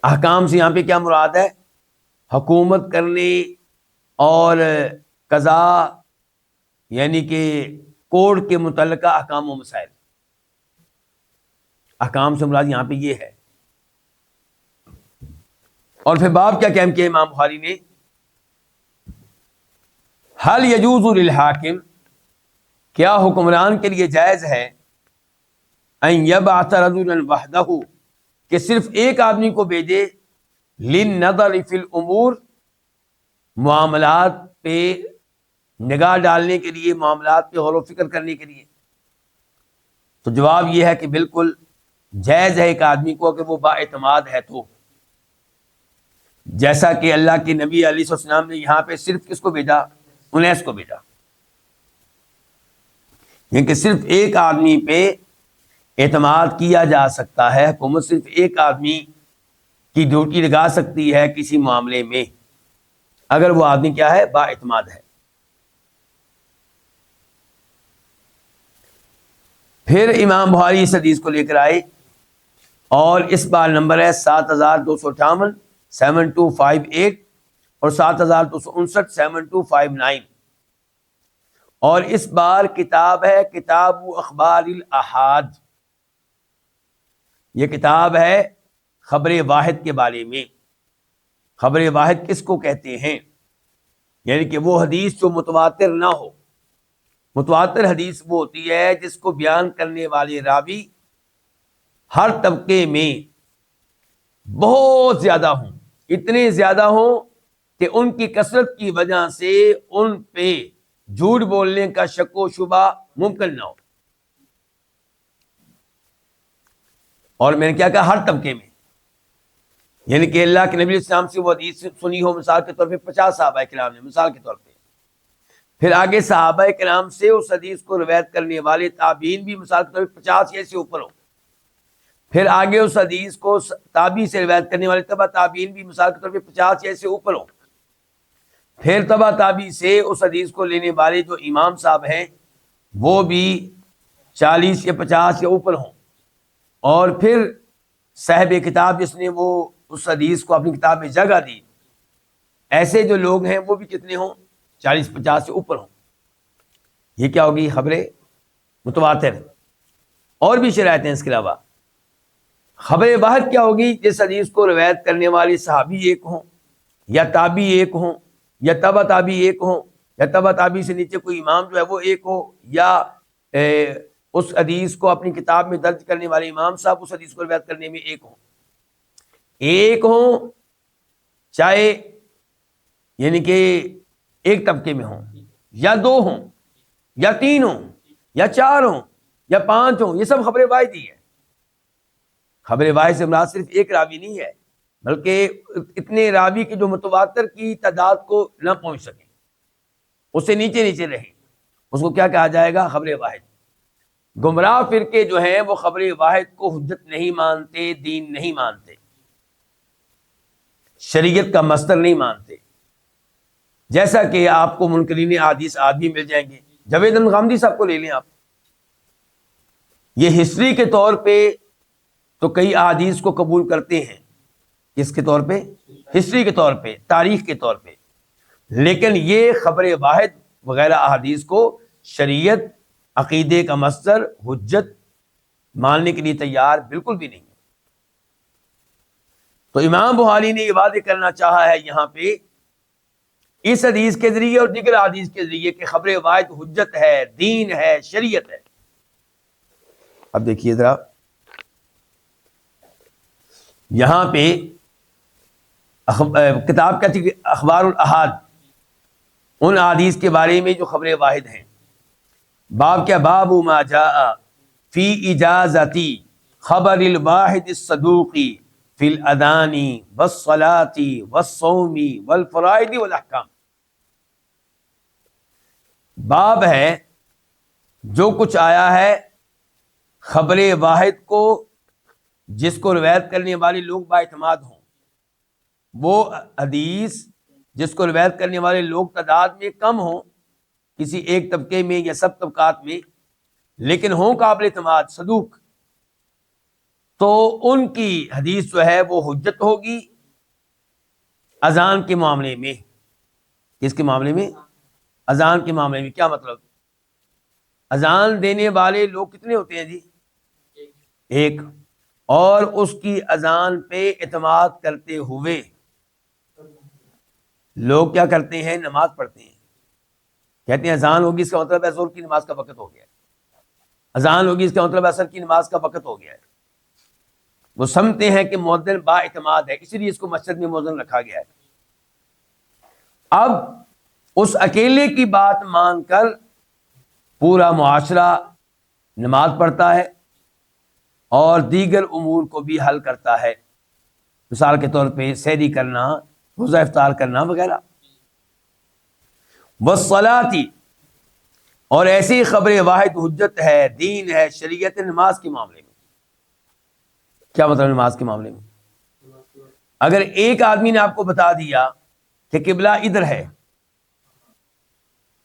احکام سے یہاں پہ کیا مراد ہے؟ حکومت کرنے اور قضا، یعنی کہ کوڈ کے متعلقہ احکام و مسائل۔ احکام سے مراد یہاں پہ یہ ہے۔ اور پھر باب کیا قائم کیا امام بخاری نے؟ هل يجوز للحاکم، کیا حکمران کے لیے جائز ہے ان یبعث رجلا وحدہ، کہ صرف ایک آدمی کو بھیجے، للنظر فی الامور، معاملات پہ نگاہ ڈالنے کے لیے، معاملات پہ غور و فکر کرنے کے لیے؟ تو جواب یہ ہے کہ بالکل جائز ہے ایک آدمی کو، کہ وہ با اعتماد ہے تو، جیسا کہ اللہ کے نبی علیہ السلام نے یہاں پہ صرف کس کو بھیجا؟ انیس کو بھیجا، یعنی کہ صرف ایک آدمی پہ اعتماد کیا جا سکتا ہے، حکومت صرف ایک آدمی کی ڈیوٹی لگا سکتی ہے کسی معاملے میں، اگر وہ آدمی کیا ہے؟ با اعتماد ہے۔ پھر امام بخاری اس حدیث کو لے کر آئے، اور اس بار نمبر ہے 7258، 7258 اور 7259، 7259۔ اور اس بار کتاب ہے کتاب اخبار الاحاد، یہ کتاب ہے خبر واحد کے بارے میں۔ خبر واحد کس کو کہتے ہیں؟ یعنی کہ وہ حدیث جو متواتر نہ ہو۔ متواتر حدیث وہ ہوتی ہے جس کو بیان کرنے والے راوی ہر طبقے میں بہت زیادہ ہوں، اتنے زیادہ ہوں کہ ان کی کثرت کی وجہ سے ان پہ جھوٹ بولنے کا شک و شبہ ممکن نہ ہو۔ اور میں نے کیا کہا؟ ہر طبقے میں، یعنی کہ اللہ کے نبی علیہ السلام سے وہ حدیث سنی ہو، مثال کے طور پہ 50 صحابہ کرام نے، مثال کے طور پہ، پھر آگے صحابہ کرام سے اس حدیث کو روایت کرنے والے تابعین بھی مثال کے طور پہ 50 یا سے اوپر ہو، پھر آگے اس حدیث کو تابعی سے روایت کرنے والے تبع تابعین بھی مثال کے طور پہ 50 یا سے اوپر ہو، پھر تبع تابعی سے اس حدیث کو لینے والے جو امام صاحب ہیں وہ بھی 40 یا 50 یا اوپر ہوں، اور پھر صاحب کتاب جس نے وہ اس حدیث کو اپنی کتاب میں جگہ دی، ایسے جو لوگ ہیں وہ بھی کتنے ہوں؟ 40-50 سے اوپر ہوں۔ یہ کیا ہوگی؟ خبر متواتر۔ اور بھی شرائط ہیں اس کے علاوہ۔ خبر واحد کیا ہوگی؟ جس حدیث کو روایت کرنے والے صحابی ایک ہوں، یا تابعی ایک ہوں، یا تبع تابعی ایک ہوں، یا تبع تابعی سے نیچے کوئی امام جو ہے وہ ایک ہو، یا اس حدیث کو اپنی کتاب میں درج کرنے والے امام صاحب اس حدیث کو روایت کرنے میں ایک ہوں۔ ایک ہوں چاہے یعنی کہ ایک طبقے میں ہوں، یا دو ہوں، یا تین ہوں، یا چار ہوں، یا پانچ ہوں، یہ سب خبر واحد ہی ہے۔ خبر واحد سے مراد صرف ایک راوی نہیں ہے، بلکہ اتنے راوی کی جو متواتر کی تعداد کو نہ پہنچ سکیں، اس سے نیچے نیچے رہیں، اس کو کیا کہا جائے گا؟ خبر واحد۔ گمراہ فرقے جو ہیں وہ خبر واحد کو حجت نہیں مانتے، دین نہیں مانتے، شریعت کا مصدر نہیں مانتے۔ جیسا کہ آپ کو منکرین احادیث آدمی مل جائیں گے، جاوید احمد غامدی صاحب کو لے لیں آپ، یہ ہسٹری کے طور پہ تو کئی احادیث کو قبول کرتے ہیں، کس کے طور پہ؟ ہسٹری کے طور پہ، تاریخ کے طور پہ، لیکن یہ خبر واحد وغیرہ احادیث کو شریعت، عقیدے کا مصدر، حجت ماننے کے لیے تیار بالکل بھی نہیں ہے۔ تو امام بخاری نے یہ واضح کرنا چاہا ہے یہاں پہ اس حدیث کے ذریعے اور دیگر حدیث کے ذریعے کہ خبر واحد حجت ہے، دین ہے، شریعت ہے۔ اب دیکھیے ذرا یہاں پہ کتاب کہتی ہے اخبار الاحاد، ان احادیث کے بارے میں جو خبر واحد ہیں۔ باب کیا؟ باب ما جاء فی اجازتی خبر الواحد الصدوقی فی الاذان والصلاۃ والصوم والفرائض والاحکام۔ باب ہے جو کچھ آیا ہے خبر واحد کو، جس کو روایت کرنے والے لوگ بااعتماد ہوں، وہ حدیث جس کو روایت کرنے والے لوگ تعداد میں کم ہوں، کسی ایک طبقے میں یا سب طبقات میں، لیکن ہوں قابل اعتماد، صدوق، تو ان کی حدیث جو ہے وہ حجت ہوگی اذان کے معاملے میں۔ کس کے معاملے میں؟ اذان کے معاملے میں۔ کیا مطلب؟ اذان دینے والے لوگ کتنے ہوتے ہیں جی؟ ایک، اور اس کی اذان پہ اعتماد کرتے ہوئے لوگ کیا کرتے ہیں؟ نماز پڑھتے ہیں۔ کہتے ہیں اذان ہوگی، اس کا مطلب ہے ظہر کی نماز کا وقت ہو گیا ہے، اذان ہوگی اس کا مطلب عصر کی نماز کا وقت ہو گیا ہے۔ وہ سمجھتے ہیں کہ مؤذن با اعتماد ہے، اسی لیے اس کو مسجد میں مؤذن رکھا گیا ہے۔ اب اس اکیلے کی بات مان کر پورا معاشرہ نماز پڑھتا ہے اور دیگر امور کو بھی حل کرتا ہے، مثال کے طور پہ سحری کرنا، روزہ افطار کرنا وغیرہ۔ والصلاۃ، اور ایسی خبر واحد حجت ہے، دین ہے، شریعت، نماز کے معاملے میں۔ کیا مطلب نماز کے معاملے میں؟ اگر ایک آدمی نے آپ کو بتا دیا کہ قبلہ ادھر ہے،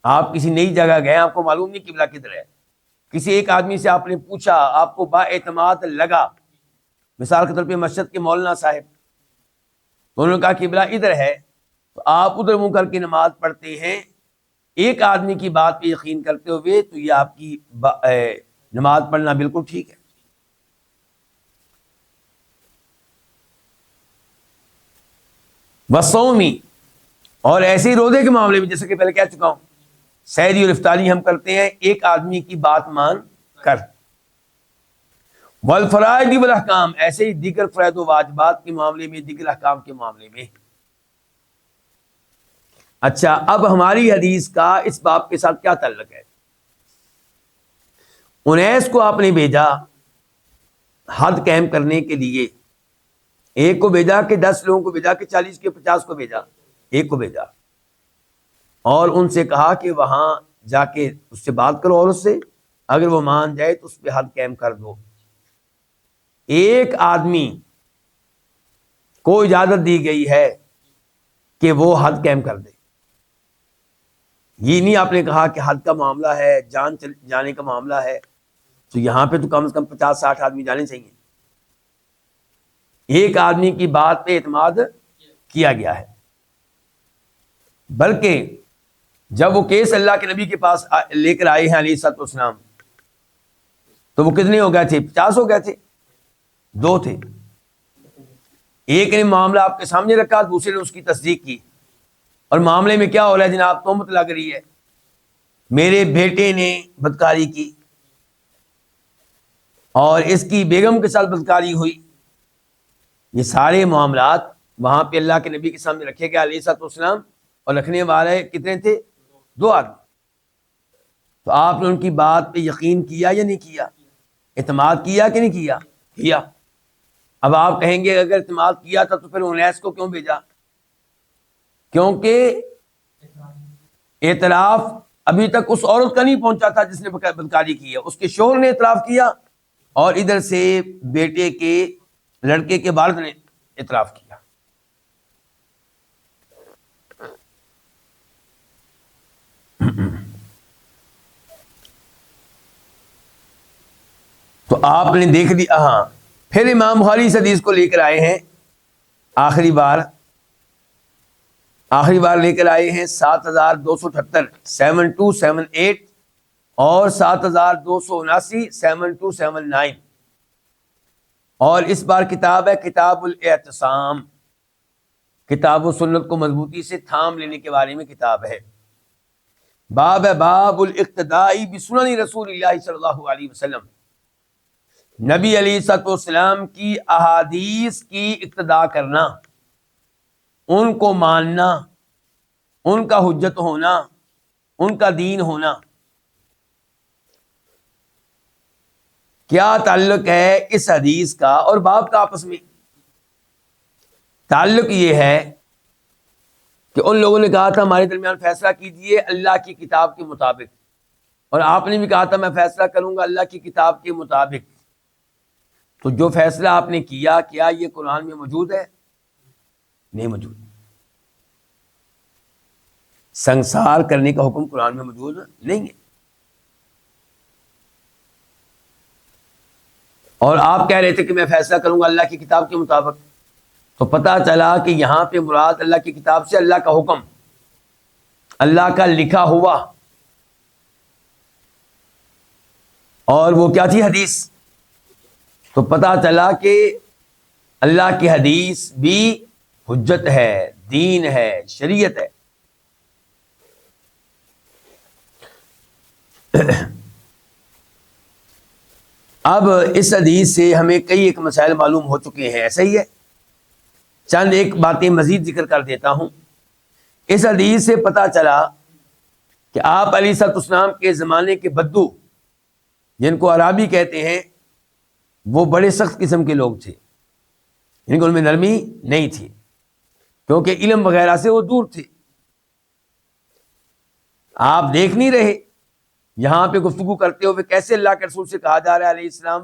آپ کسی نئی جگہ گئے، آپ کو معلوم نہیں قبلہ کدھر ہے، کسی ایک آدمی سے آپ نے پوچھا، آپ کو با اعتماد لگا، مثال کے طور پہ مسجد کے مولانا صاحب، تو انہوں نے کہا قبلہ ادھر ہے، تو آپ ادھر منہ کر کے نماز پڑھتے ہیں ایک آدمی کی بات پہ یقین کرتے ہوئے، تو یہ آپ کی نماز پڑھنا بالکل ٹھیک ہے۔ وصومی، اور ایسے ہی روزے کے معاملے میں، جیسے کہ پہلے کہہ چکا ہوں، سحری اور افطاری ہم کرتے ہیں ایک آدمی کی بات مان کر۔ والفرائض والاحکام، ایسے ہی دیگر فرائض و واجبات کے معاملے میں، دیگر احکام کے معاملے میں۔ اچھا، اب ہماری حدیث کا اس باب کے ساتھ کیا تعلق ہے؟ انیس کو آپ نے بھیجا حد قائم کرنے کے لیے، ایک کو بھیجا کہ 10 لوگوں کو بھیجا کہ 40 کے 50 کو بھیجا؟ ایک کو بھیجا، اور ان سے کہا کہ وہاں جا کے اس سے بات کرو، اور اس سے اگر وہ مان جائے تو اس پہ حد قائم کر دو۔ ایک آدمی کو اجازت دی گئی ہے کہ وہ حد قائم کر دے، یہ نہیں آپ نے کہا کہ حد کا معاملہ ہے، جان جانے کا معاملہ ہے، تو یہاں پہ تو کم سے کم 50-60 آدمی جانے چاہیے۔ ایک آدمی کی بات پہ اعتماد کیا گیا ہے، بلکہ جب وہ کیس اللہ کے نبی کے پاس لے کر آئے ہیں علیہ الصلوۃ والسلام، تو وہ کتنے ہو گئے تھے؟ 50 ہو گئے تھے، 2 تھے۔ ایک نے معاملہ آپ کے سامنے رکھا، دوسرے نے اس کی تصدیق کی، اور معاملے میں کیا ہو رہا ہے جناب؟ تہمت لگ رہی ہے، میرے بیٹے نے بدکاری کی اور اس کی بیگم کے ساتھ بدکاری ہوئی۔ یہ سارے معاملات وہاں پہ اللہ کے نبی کے سامنے رکھے گئے علیہ الصلوۃ والسلام، اور رکھنے والے کتنے تھے؟ 2 آدمی۔ تو آپ نے ان کی بات پہ یقین کیا یا نہیں کیا؟ اعتماد کیا کہ نہیں کیا؟ کیا۔ اب آپ کہیں گے اگر اعتماد کیا تھا تو پھر انیس کو کیوں بھیجا؟ کیونکہ اعتراف ابھی تک اس عورت کا نہیں پہنچا تھا جس نے بدکاری کی ہے، اس کے شوہر نے اعتراف کیا، اور ادھر سے بیٹے کے لڑکے کے والد نے اعتراف کیا۔ تو آپ نے دیکھ لیا. ہاں پھر امام بخاری اس حدیث کو لے کر آئے ہیں آخری بار لے کر آئے ہیں 7278 7278 اور 7279 7279. اور اس بار کتاب ہے کتاب الاعتصام، کتاب و سنت کو مضبوطی سے تھام لینے کے بارے میں کتاب ہے. باب ہے باب الاقتداء بسنن رسول اللہ صلی اللہ علیہ وسلم، نبی علیہ الصلوۃ والسلام کی احادیث کی اقتداء کرنا، ان کو ماننا، ان کا حجت ہونا، ان کا دین ہونا. کیا تعلق ہے اس حدیث کا اور باب کا آپس میں؟ تعلق یہ ہے کہ ان لوگوں نے کہا تھا ہمارے درمیان فیصلہ کیجئے اللہ کی کتاب کے مطابق، اور آپ نے بھی کہا تھا میں فیصلہ کروں گا اللہ کی کتاب کے مطابق. تو جو فیصلہ آپ نے کیا یہ قرآن میں موجود ہے؟ نہیں موجود. سنسار کرنے کا حکم قرآن میں موجود نہیں ہے. اور آپ کہہ رہے تھے کہ میں فیصلہ کروں گا اللہ کی کتاب کے مطابق. تو پتہ چلا کہ یہاں پہ مراد اللہ کی کتاب سے اللہ کا حکم، اللہ کا لکھا ہوا. اور وہ کیا تھی؟ حدیث. تو پتہ چلا کہ اللہ کی حدیث بھی حجت ہے، دین ہے، شریعت ہے. اب اس حدیث سے ہمیں کئی ایک مسائل معلوم ہو چکے ہیں، ایسا ہی ہے. چند ایک باتیں مزید ذکر کر دیتا ہوں. اس حدیث سے پتہ چلا کہ آپ علیہ الصلوۃ والسلام کے زمانے کے بدو، جن کو عرابی کہتے ہیں، وہ بڑے سخت قسم کے لوگ تھے، ان کو ان میں نرمی نہیں تھی، کیونکہ علم وغیرہ سے وہ دور تھے. آپ دیکھ نہیں رہے یہاں پہ گفتگو کرتے ہوئے کیسے اللہ کے رسول سے کہا جا رہا ہے علیہ السلام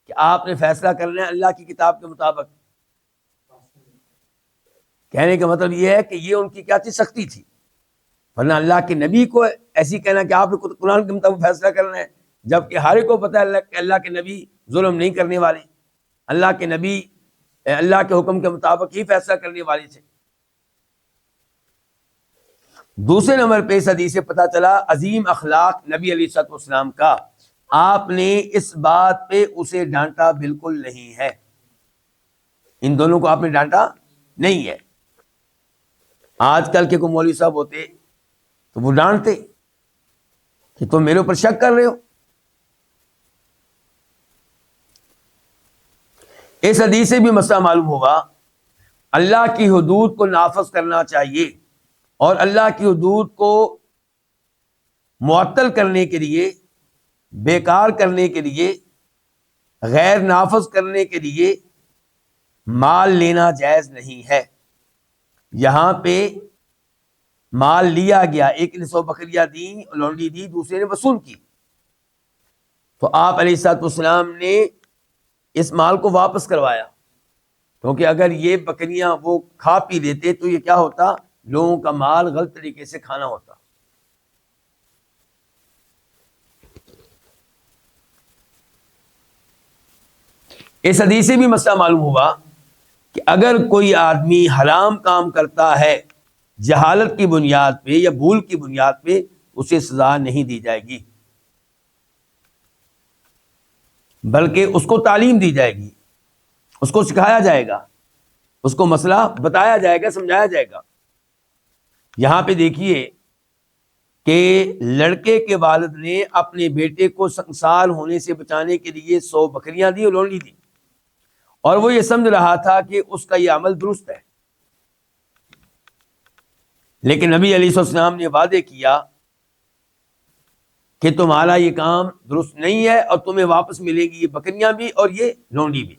کہ آپ نے فیصلہ کرنا ہے اللہ کی کتاب کے مطابق. کہنے کا مطلب یہ ہے کہ یہ ان کی کیا تھی؟ سختی تھی. ورنہ اللہ کے نبی کو ایسی کہنا کہ آپ نے قرآن کے مطابق فیصلہ کرنا ہے، جبکہ ہر ایک کو پتہ ہے کہ اللہ کے نبی ظلم نہیں کرنے والے، اللہ کے نبی اللہ کے حکم کے مطابق ہی فیصلہ کرنے والے تھے. دوسرے نمبر پہ اس حدیث سے پتہ چلا عظیم اخلاق نبی علیہ الصلوۃ والسلام کا. آپ نے اس بات پہ اسے ڈانٹا بالکل نہیں ہے، ان دونوں کو آپ نے ڈانٹا نہیں ہے. آج کل کے کوئی مولوی صاحب ہوتے تو وہ ڈانٹتے کہ تم میرے اوپر شک کر رہے ہو. اس حدیث سے بھی مسئلہ معلوم ہوگا اللہ کی حدود کو نافذ کرنا چاہیے، اور اللہ کی حدود کو معطل کرنے کے لیے، بیکار کرنے کے لیے، غیر نافذ کرنے کے لیے مال لینا جائز نہیں ہے. یہاں پہ مال لیا گیا، ایک نے 100 بکریاں دی، لونڈی دی، دوسرے نے وصول کی. تو آپ علیہ الصلوۃ والسلام نے اس مال کو واپس کروایا، کیونکہ اگر یہ بکریاں وہ کھا پی لیتے تو یہ کیا ہوتا؟ لوگوں کا مال غلط طریقے سے کھانا ہوتا. اس حدیث سے بھی مسئلہ معلوم ہوا کہ اگر کوئی آدمی حرام کام کرتا ہے جہالت کی بنیاد پہ یا بھول کی بنیاد پہ، اسے سزا نہیں دی جائے گی، بلکہ اس کو تعلیم دی جائے گی، اس کو سکھایا جائے گا، اس کو مسئلہ بتایا جائے گا، سمجھایا جائے گا. یہاں پہ دیکھیے کہ لڑکے کے والد نے اپنے بیٹے کو سنسار ہونے سے بچانے کے لیے 100 بکریاں دی اور لونڈی دی، اور وہ یہ سمجھ رہا تھا کہ اس کا یہ عمل درست ہے. لیکن نبی علیہ السلام نے وعدے کیا کہ تمہارا یہ کام درست نہیں ہے اور تمہیں واپس ملے گی یہ بکریاں بھی اور یہ لونڈی بھی.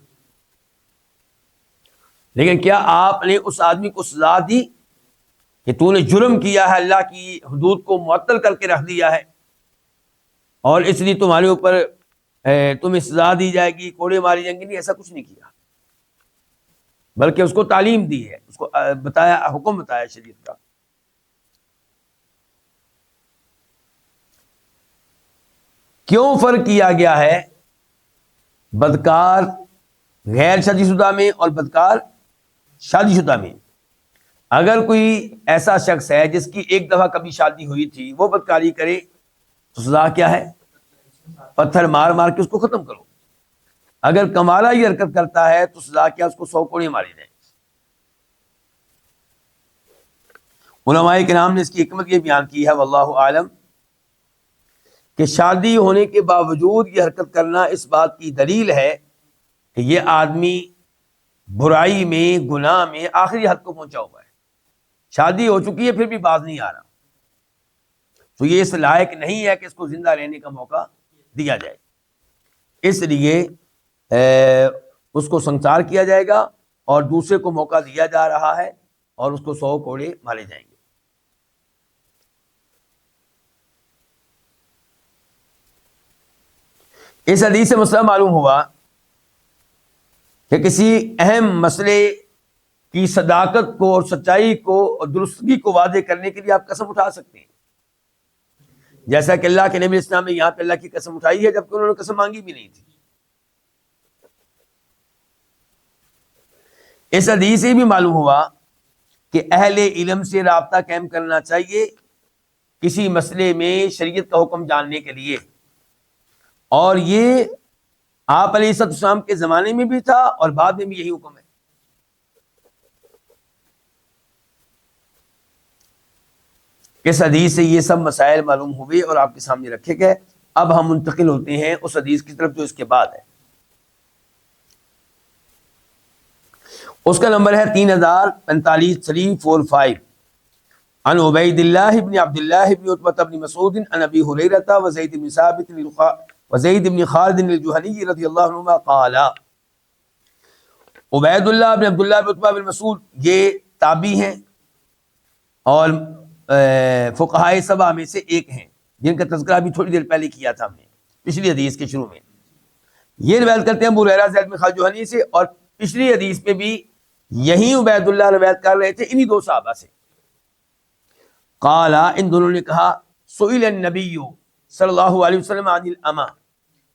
لیکن کیا آپ نے اس آدمی کو سزا دی کہ تو نے جرم کیا ہے، اللہ کی حدود کو معطل کر کے رکھ دیا ہے اور اس لیے تمہارے اوپر تمہیں سزا دی جائے گی، کوڑے ماری جائیں گے؟ نہیں، ایسا کچھ نہیں کیا، بلکہ اس کو تعلیم دی ہے، اس کو بتایا، حکم بتایا شریعت کا. کیوں فرق کیا گیا ہے بدکار غیر شادی شدہ میں اور بدکار شادی شدہ میں اگر کوئی ایسا شخص ہے جس کی ایک دفعہ کبھی شادی ہوئی تھی وہ بدکاری کرے تو سزا کیا ہے؟ پتھر مار مار کے اس کو ختم کرو. اگر کمالہ یہ حرکت کرتا ہے تو سزا کیا؟ اس کو 100 کوڑے مارے جائیں. علماء کرام نے اس کی حکمت یہ بیان کی ہے واللہ عالم کہ شادی ہونے کے باوجود یہ حرکت کرنا اس بات کی دلیل ہے کہ یہ آدمی برائی میں گناہ میں آخری حد کو پہنچا ہوا ہے. شادی ہو چکی ہے پھر بھی باز نہیں آ رہا, تو یہ اس لائق نہیں ہے کہ اس کو زندہ رہنے کا موقع دیا جائے. اس لیے اس کو سنسار کیا جائے گا اور دوسرے کو موقع دیا جا رہا ہے اور اس کو 100 کوڑے مارے جائیں گے. اس حدیث سے مسئلہ معلوم ہوا کہ کسی اہم مسئلے کی صداقت کو اور سچائی کو اور درستگی کو واضح کرنے کے لیے آپ قسم اٹھا سکتے ہیں, جیسا کہ اللہ کے نبی اسلام نے یہاں پہ اللہ کی قسم اٹھائی ہے جبکہ انہوں نے قسم مانگی بھی نہیں تھی. اس حدیث سے بھی معلوم ہوا کہ اہل علم سے رابطہ قائم کرنا چاہیے کسی مسئلے میں شریعت کا حکم جاننے کے لیے, اور یہ آپ علیہ السلام کے زمانے میں بھی تھا اور بعد میں بھی یہی حکم ہے. اس حدیث سے یہ سب مسائل معلوم ہوئے اور آپ کے سامنے رکھے گئے. اب ہم منتقل ہوتے ہیں اس حدیث کی طرف جو اس کے بعد ہے. اس کا نمبر ہے 3045 عن عبید اللہ بن عبد اللہ بن عتبہ بن مسعود عن ابی ہریرہ وزید بن ثابت وزید بن خالد الجہنی رضی اللہ عنہما قال. عبید اللہ بن عبداللہ بن عتبہ بن مسعود یہ تابعی ہیں اور فقہائے سبع میں سے ایک ہیں جن کا تذکرہ بھی تھوڑی دیر پہلے کیا تھا ہم نے پچھلی حدیث کے شروع میں. یہ روایت کرتے ہیں ابو ہریرہ زید بن خالد الجہنی سے, اور پچھلی حدیث میں بھی یہی عبید اللہ روایت کر رہے تھے انہی دو صحابہ سے. قال, ان دونوں نے کہا, سئل النبی صلی اللہ علیہ وسلم عن الامہ,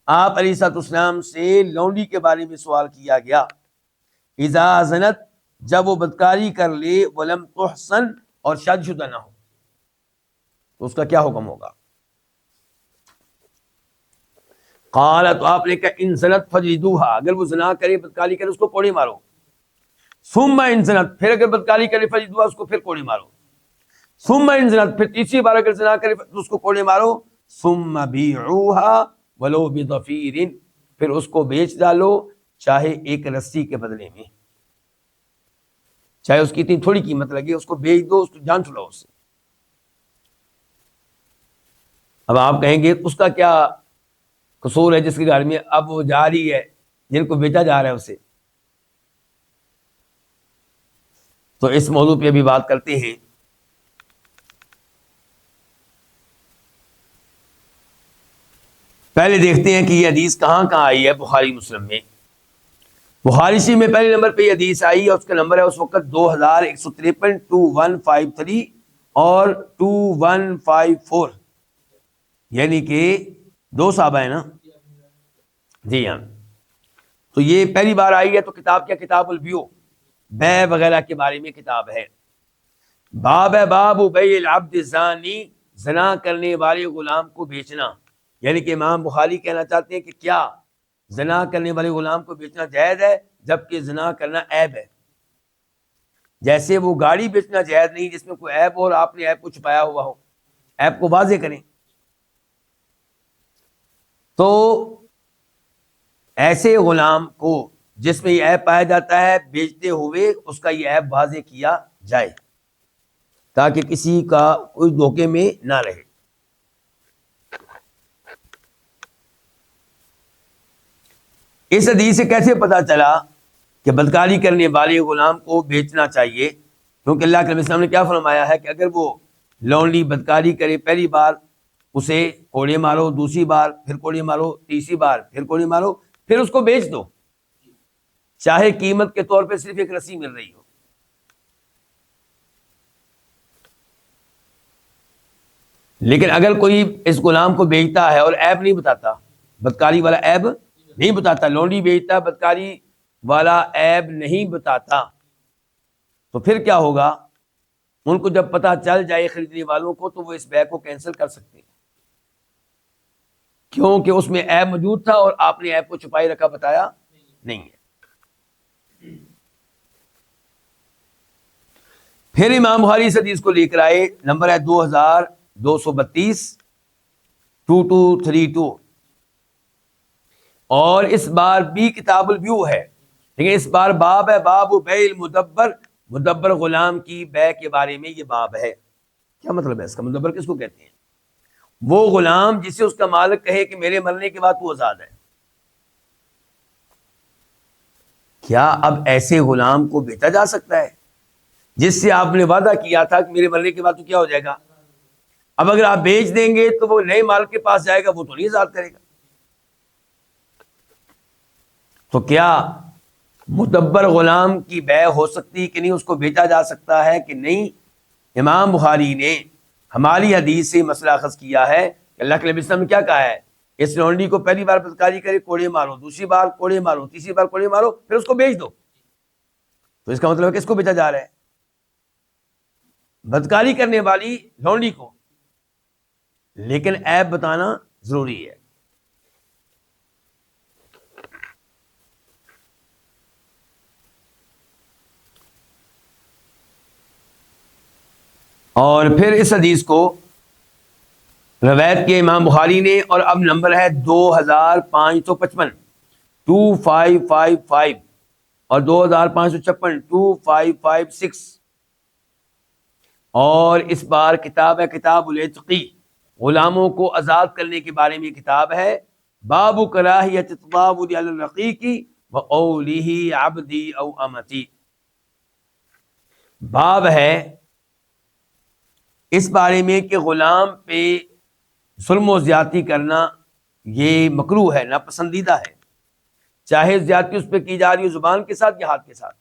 آپ علیہ الصلوۃ والسلام سے لونڈی کے بارے میں سوال کیا گیا. اذا زنت, جب وہ بدکاری کر لے, ولم تحسن, اور شادی شدہ نہ ہو, تو اس کا کیا حکم ہوگا؟ قال, تو آپ نے کہا, ان زنت فجلدوها, اگر وہ زنا کرے بدکاری کرے اس کو کوڑے مارو. ثم ان زنت, پھر اگر بدکاری کرے فجلدوها, اس کو پھر کوڑے مارو. ثم ان زنت, پھر تیسری بار اگر زنا کرے تو اس کو کوڑے مارو. ثم بیعوها ولو بضفیر, پھر اس کو بیچ ڈالو چاہے ایک رسی کے بدلے میں, چاہے اس کی اتنی تھوڑی قیمت لگے, اس کو بیچ دو, اس کو جان چھڑاؤ اس سے. اب آپ کہیں گے اس کا کیا قصور ہے جس کے گھر میں اب وہ جا رہی ہے جن کو بیچا جا رہا ہے اسے؟ تو اس موضوع پہ بھی بات کرتے ہیں. پہلے دیکھتے ہیں کہ یہ حدیث کہاں کہاں آئی ہے بخاری مسلم میں. بخاری شریف میں پہلے نمبر پہ یہ حدیث آئی ہے, اس کا نمبر ہے اس وقت 2153 2153 اور 2154, یعنی کہ دو صحابہ ہیں نا. جی ہاں, تو یہ پہلی بار آئی ہے. تو کتاب کیا؟ کتاب البیوع, بیع وغیرہ کے بارے میں کتاب ہے. باب ہے باب بیع العبد الزانی, زنا کرنے والے غلام کو بیچنا. یعنی کہ امام بخاری کہنا چاہتے ہیں کہ کیا زنا کرنے والے غلام کو بیچنا جائز ہے جبکہ زنا کرنا عیب ہے. جیسے وہ گاڑی بیچنا جائز نہیں جس میں کوئی عیب ہو اور آپ نے عیب کو چھپایا ہوا ہو, عیب کو واضح کریں. تو ایسے غلام کو جس میں یہ عیب پایا جاتا ہے بیچتے ہوئے اس کا یہ عیب واضح کیا جائے تاکہ کسی کا کوئی دھوکے میں نہ رہے. اس حدیث سے کیسے پتا چلا کہ بدکاری کرنے والے غلام کو بیچنا چاہیے؟ کیونکہ اللہ کے نبی صلی اللہ علیہ وسلم نے کیا فرمایا ہے کہ اگر وہ لونڈی بدکاری کرے, پہلی بار اسے کوڑے مارو, دوسری بار پھر کوڑے مارو, تیسری بار پھر کوڑے مارو, پھر اس کو بیچ دو چاہے قیمت کے طور پہ صرف ایک رسی مل رہی ہو. لیکن اگر کوئی اس غلام کو بیچتا ہے اور عیب نہیں بتاتا, بدکاری والا عیب نہیں بتاتا. لونڈی بیچتا بدکاری والا عیب نہیں بتاتا. تو پھر کیا ہوگا؟ ان کو جب پتہ چل جائے خریدنے والوں کو تو وہ اس بیع کو کینسل کر سکتے ہیں، کیونکہ اس میں عیب موجود تھا اور آپ نے عیب کو چھپائے رکھا، بتایا نہیں ہے. پھر امام بخاری اس حدیث کو لے کر آئے، نمبر ہے 2232 2232، اور اس بار بھی کتاب البیوع ہے، لیکن اس بار باب ہے باب بیع المدبر، مدبر غلام کی بیع کے بارے میں یہ باب ہے. کیا مطلب ہے اس کا؟ مدبر کس کو کہتے ہیں؟ وہ غلام جسے اس کا مالک کہے کہ میرے مرنے کے بعد تو آزاد ہے. کیا اب ایسے غلام کو بیچا جا سکتا ہے جس سے آپ نے وعدہ کیا تھا کہ میرے مرنے کے بعد تو کیا ہو جائے گا؟ اب اگر آپ بیچ دیں گے تو وہ نئے مالک کے پاس جائے گا، وہ تو نہیں آزاد کرے گا. تو کیا مدبر غلام کی بیع ہو سکتی کہ نہیں؟ اس کو بیچا جا سکتا ہے کہ نہیں؟ امام بخاری نے ہماری حدیث سے مسئلہ اخذ کیا ہے کہ اللہ کے نبی صلی اللہ علیہ وسلم نے کیا کہا ہے؟ اس لونڈی کو پہلی بار بدکاری کرے کوڑے مارو، دوسری بار کوڑے مارو، تیسری بار کوڑے مارو، پھر اس کو بیچ دو. تو اس کا مطلب ہے کہ اس کو بیچا جا رہا ہے، بدکاری کرنے والی لونڈی کو. لیکن عیب بتانا ضروری ہے. اور پھر اس حدیث کو روایت کے امام بخاری نے، اور اب نمبر ہے 2555 2555 اور 2556 2556، اور اس بار کتاب ہے کتاب العتقی، غلاموں کو آزاد کرنے کے بارے میں کتاب ہے. باب کراہیت التطاول علی الرقیق وقولہ عبدی او امتی، باب ہے اس بارے میں کہ غلام پہ ظلم و زیادتی کرنا یہ مکروہ ہے، ناپسندیدہ ہے، چاہے زیادتی اس پہ کی جا رہی ہو زبان کے ساتھ یا ہاتھ کے ساتھ.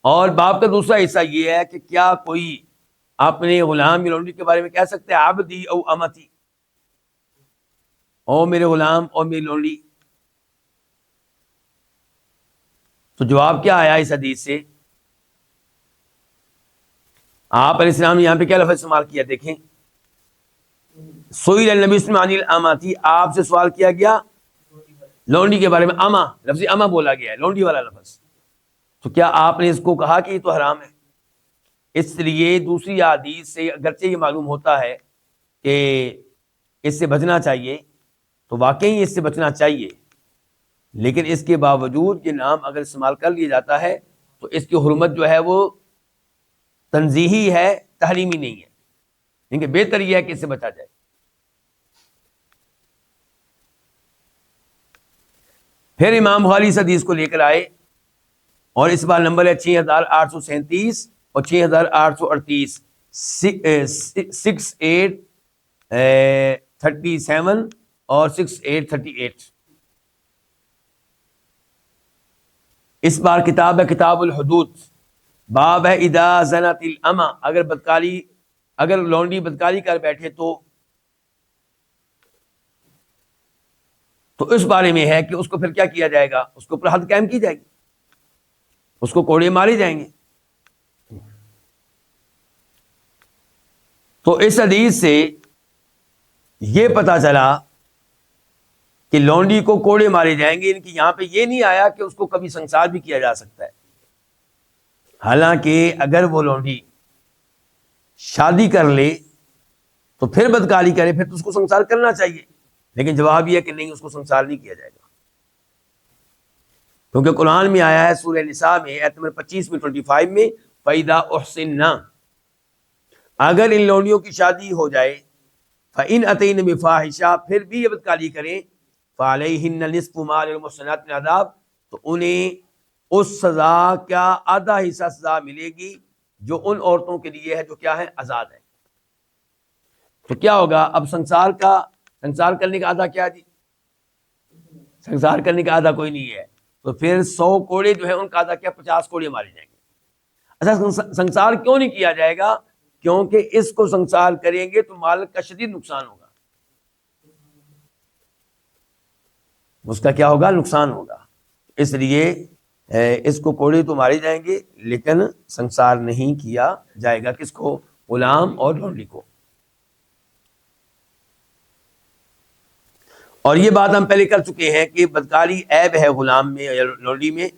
اور باب کا دوسرا حصہ یہ ہے کہ کیا کوئی اپنے غلام یا لونڈی کے بارے میں کہہ سکتے ہیں عبدی او امتی، او میرے غلام اور میری لونڈی؟ تو جواب کیا آیا اس حدیث سے؟ آپ علیہ السلام نے یہاں پہ کیا لفظ استعمال کیا؟ دیکھیں، سئل النبی صلی اللہ علیہ وسلم عن الاماتی، آپ سے سوال کیا گیا لونڈی کے بارے میں. اما، لفظ اما بولا گیا ہے، لونڈی والا لفظ. تو کیا آپ نے اس کو کہا کہ یہ تو حرام ہے؟ اس لیے دوسری حدیث سے اگرچہ یہ معلوم ہوتا ہے کہ اس سے بچنا چاہیے، تو واقعی اس سے بچنا چاہیے، لیکن اس کے باوجود یہ نام اگر استعمال کر لیا جاتا ہے تو اس کی حرمت جو ہے وہ تنزیہی ہے، تحریمی نہیں ہے. لیکن بہتر یہ ہے کہ اس سے بچا جائے. پھر امام بخاری اس حدیث کو لے کر آئے، اور اس بار نمبر ہے 6837 اور 6838، 6837 اور 6838. اس بار کتاب ہے کتاب الحدود، باب ہے اذا زنت الامہ، اگر لونڈی بدکاری کر بیٹھے تو اس بارے میں ہے کہ اس کو پھر کیا کیا جائے گا؟ اس کو اوپر حد قائم کی جائے گی، اس کو کوڑے مارے جائیں گے. تو اس حدیث سے یہ پتا چلا کہ لونڈی کو کوڑے مارے جائیں گے، ان کی یہاں پہ یہ نہیں آیا کہ اس کو کبھی سنسار بھی کیا جا سکتا ہے. حالانکہ اگر وہ لونڈی شادی کر لے تو پھر بدکاری کرے، پھر تو اس کو سنسار کرنا چاہیے، لیکن جواب یہ ہے کہ نہیں، اس کو سنسار نہیں کیا جائے گا. کیونکہ قرآن میں آیا ہے سورہ نساء میں آیت نمبر 25 میں 25 میں فَإِذَا أُحْصِنَّ، اگر ان لونڈیوں کی شادی ہو جائے، فَإِنْ أَتَيْنَ بِفَاحِشَةٍ، پھر بھی یہ بدکاری کریں، فَعَلَيْهِنَّ نِصْفُ مَا لِلْمُحْصَنَاتِ مِنَ الْعَذَابِ، تو انہیں اس سزا کا آدھا حصہ سزا ملے گی جو ان عورتوں کے لیے ہے جو کیا ہے؟ آزاد ہے. تو کیا ہوگا اب؟ سنسار کرنے کا آدھا کیا جی؟ سنسار کرنے کا آدھا کوئی نہیں ہے، تو پھر 100 کوڑے جو ہے ان کا آدھا کیا؟ 50 کوڑے مارے جائیں گے. اچھا، سنسار کیوں نہیں کیا جائے گا؟ کیونکہ اس کو سنسار کریں گے تو مالک کا شدید نقصان ہوگا. اس کا کیا ہوگا؟ نقصان ہوگا. اس لیے اس کو کوڑے تو مارے جائیں گے لیکن سنسار نہیں کیا جائے گا. کس کو؟ غلام اور لونڈی کو. اور یہ بات ہم پہلے کر چکے ہیں کہ بدکاری عیب ہے غلام میں یا لونڈی میں،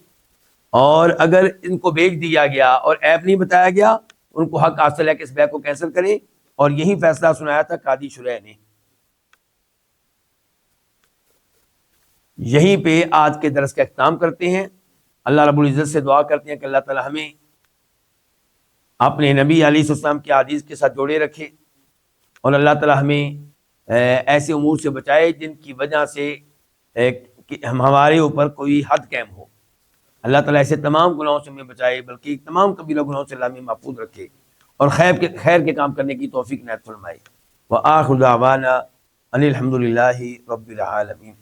اور اگر ان کو بیچ دیا گیا اور عیب نہیں بتایا گیا، ان کو حق حاصل ہے کہ اس بیع کو کینسل کریں. اور یہی فیصلہ سنایا تھا قاضی شریح نے. یہیں پہ آج کے درس کا اختتام کرتے ہیں. اللہ رب العزت سے دعا کرتے ہیں کہ اللہ تعالی ہمیں اپنے نبی علیہ السلام کی حدیث کے ساتھ جوڑے رکھے، اور اللہ تعالی ہمیں ایسے امور سے بچائے جن کی وجہ سے ہمارے اوپر کوئی حد قائم ہو. اللہ تعالیٰ ایسے تمام گناہوں سے ہمیں بچائے، بلکہ تمام کبیرہ گناہوں سے اللہ ہمیں محفوظ رکھے اور خیر کے کام کرنے کی توفیق عنایت فرمائے. وآخر دعوانا ان الحمد للہ رب العالمین.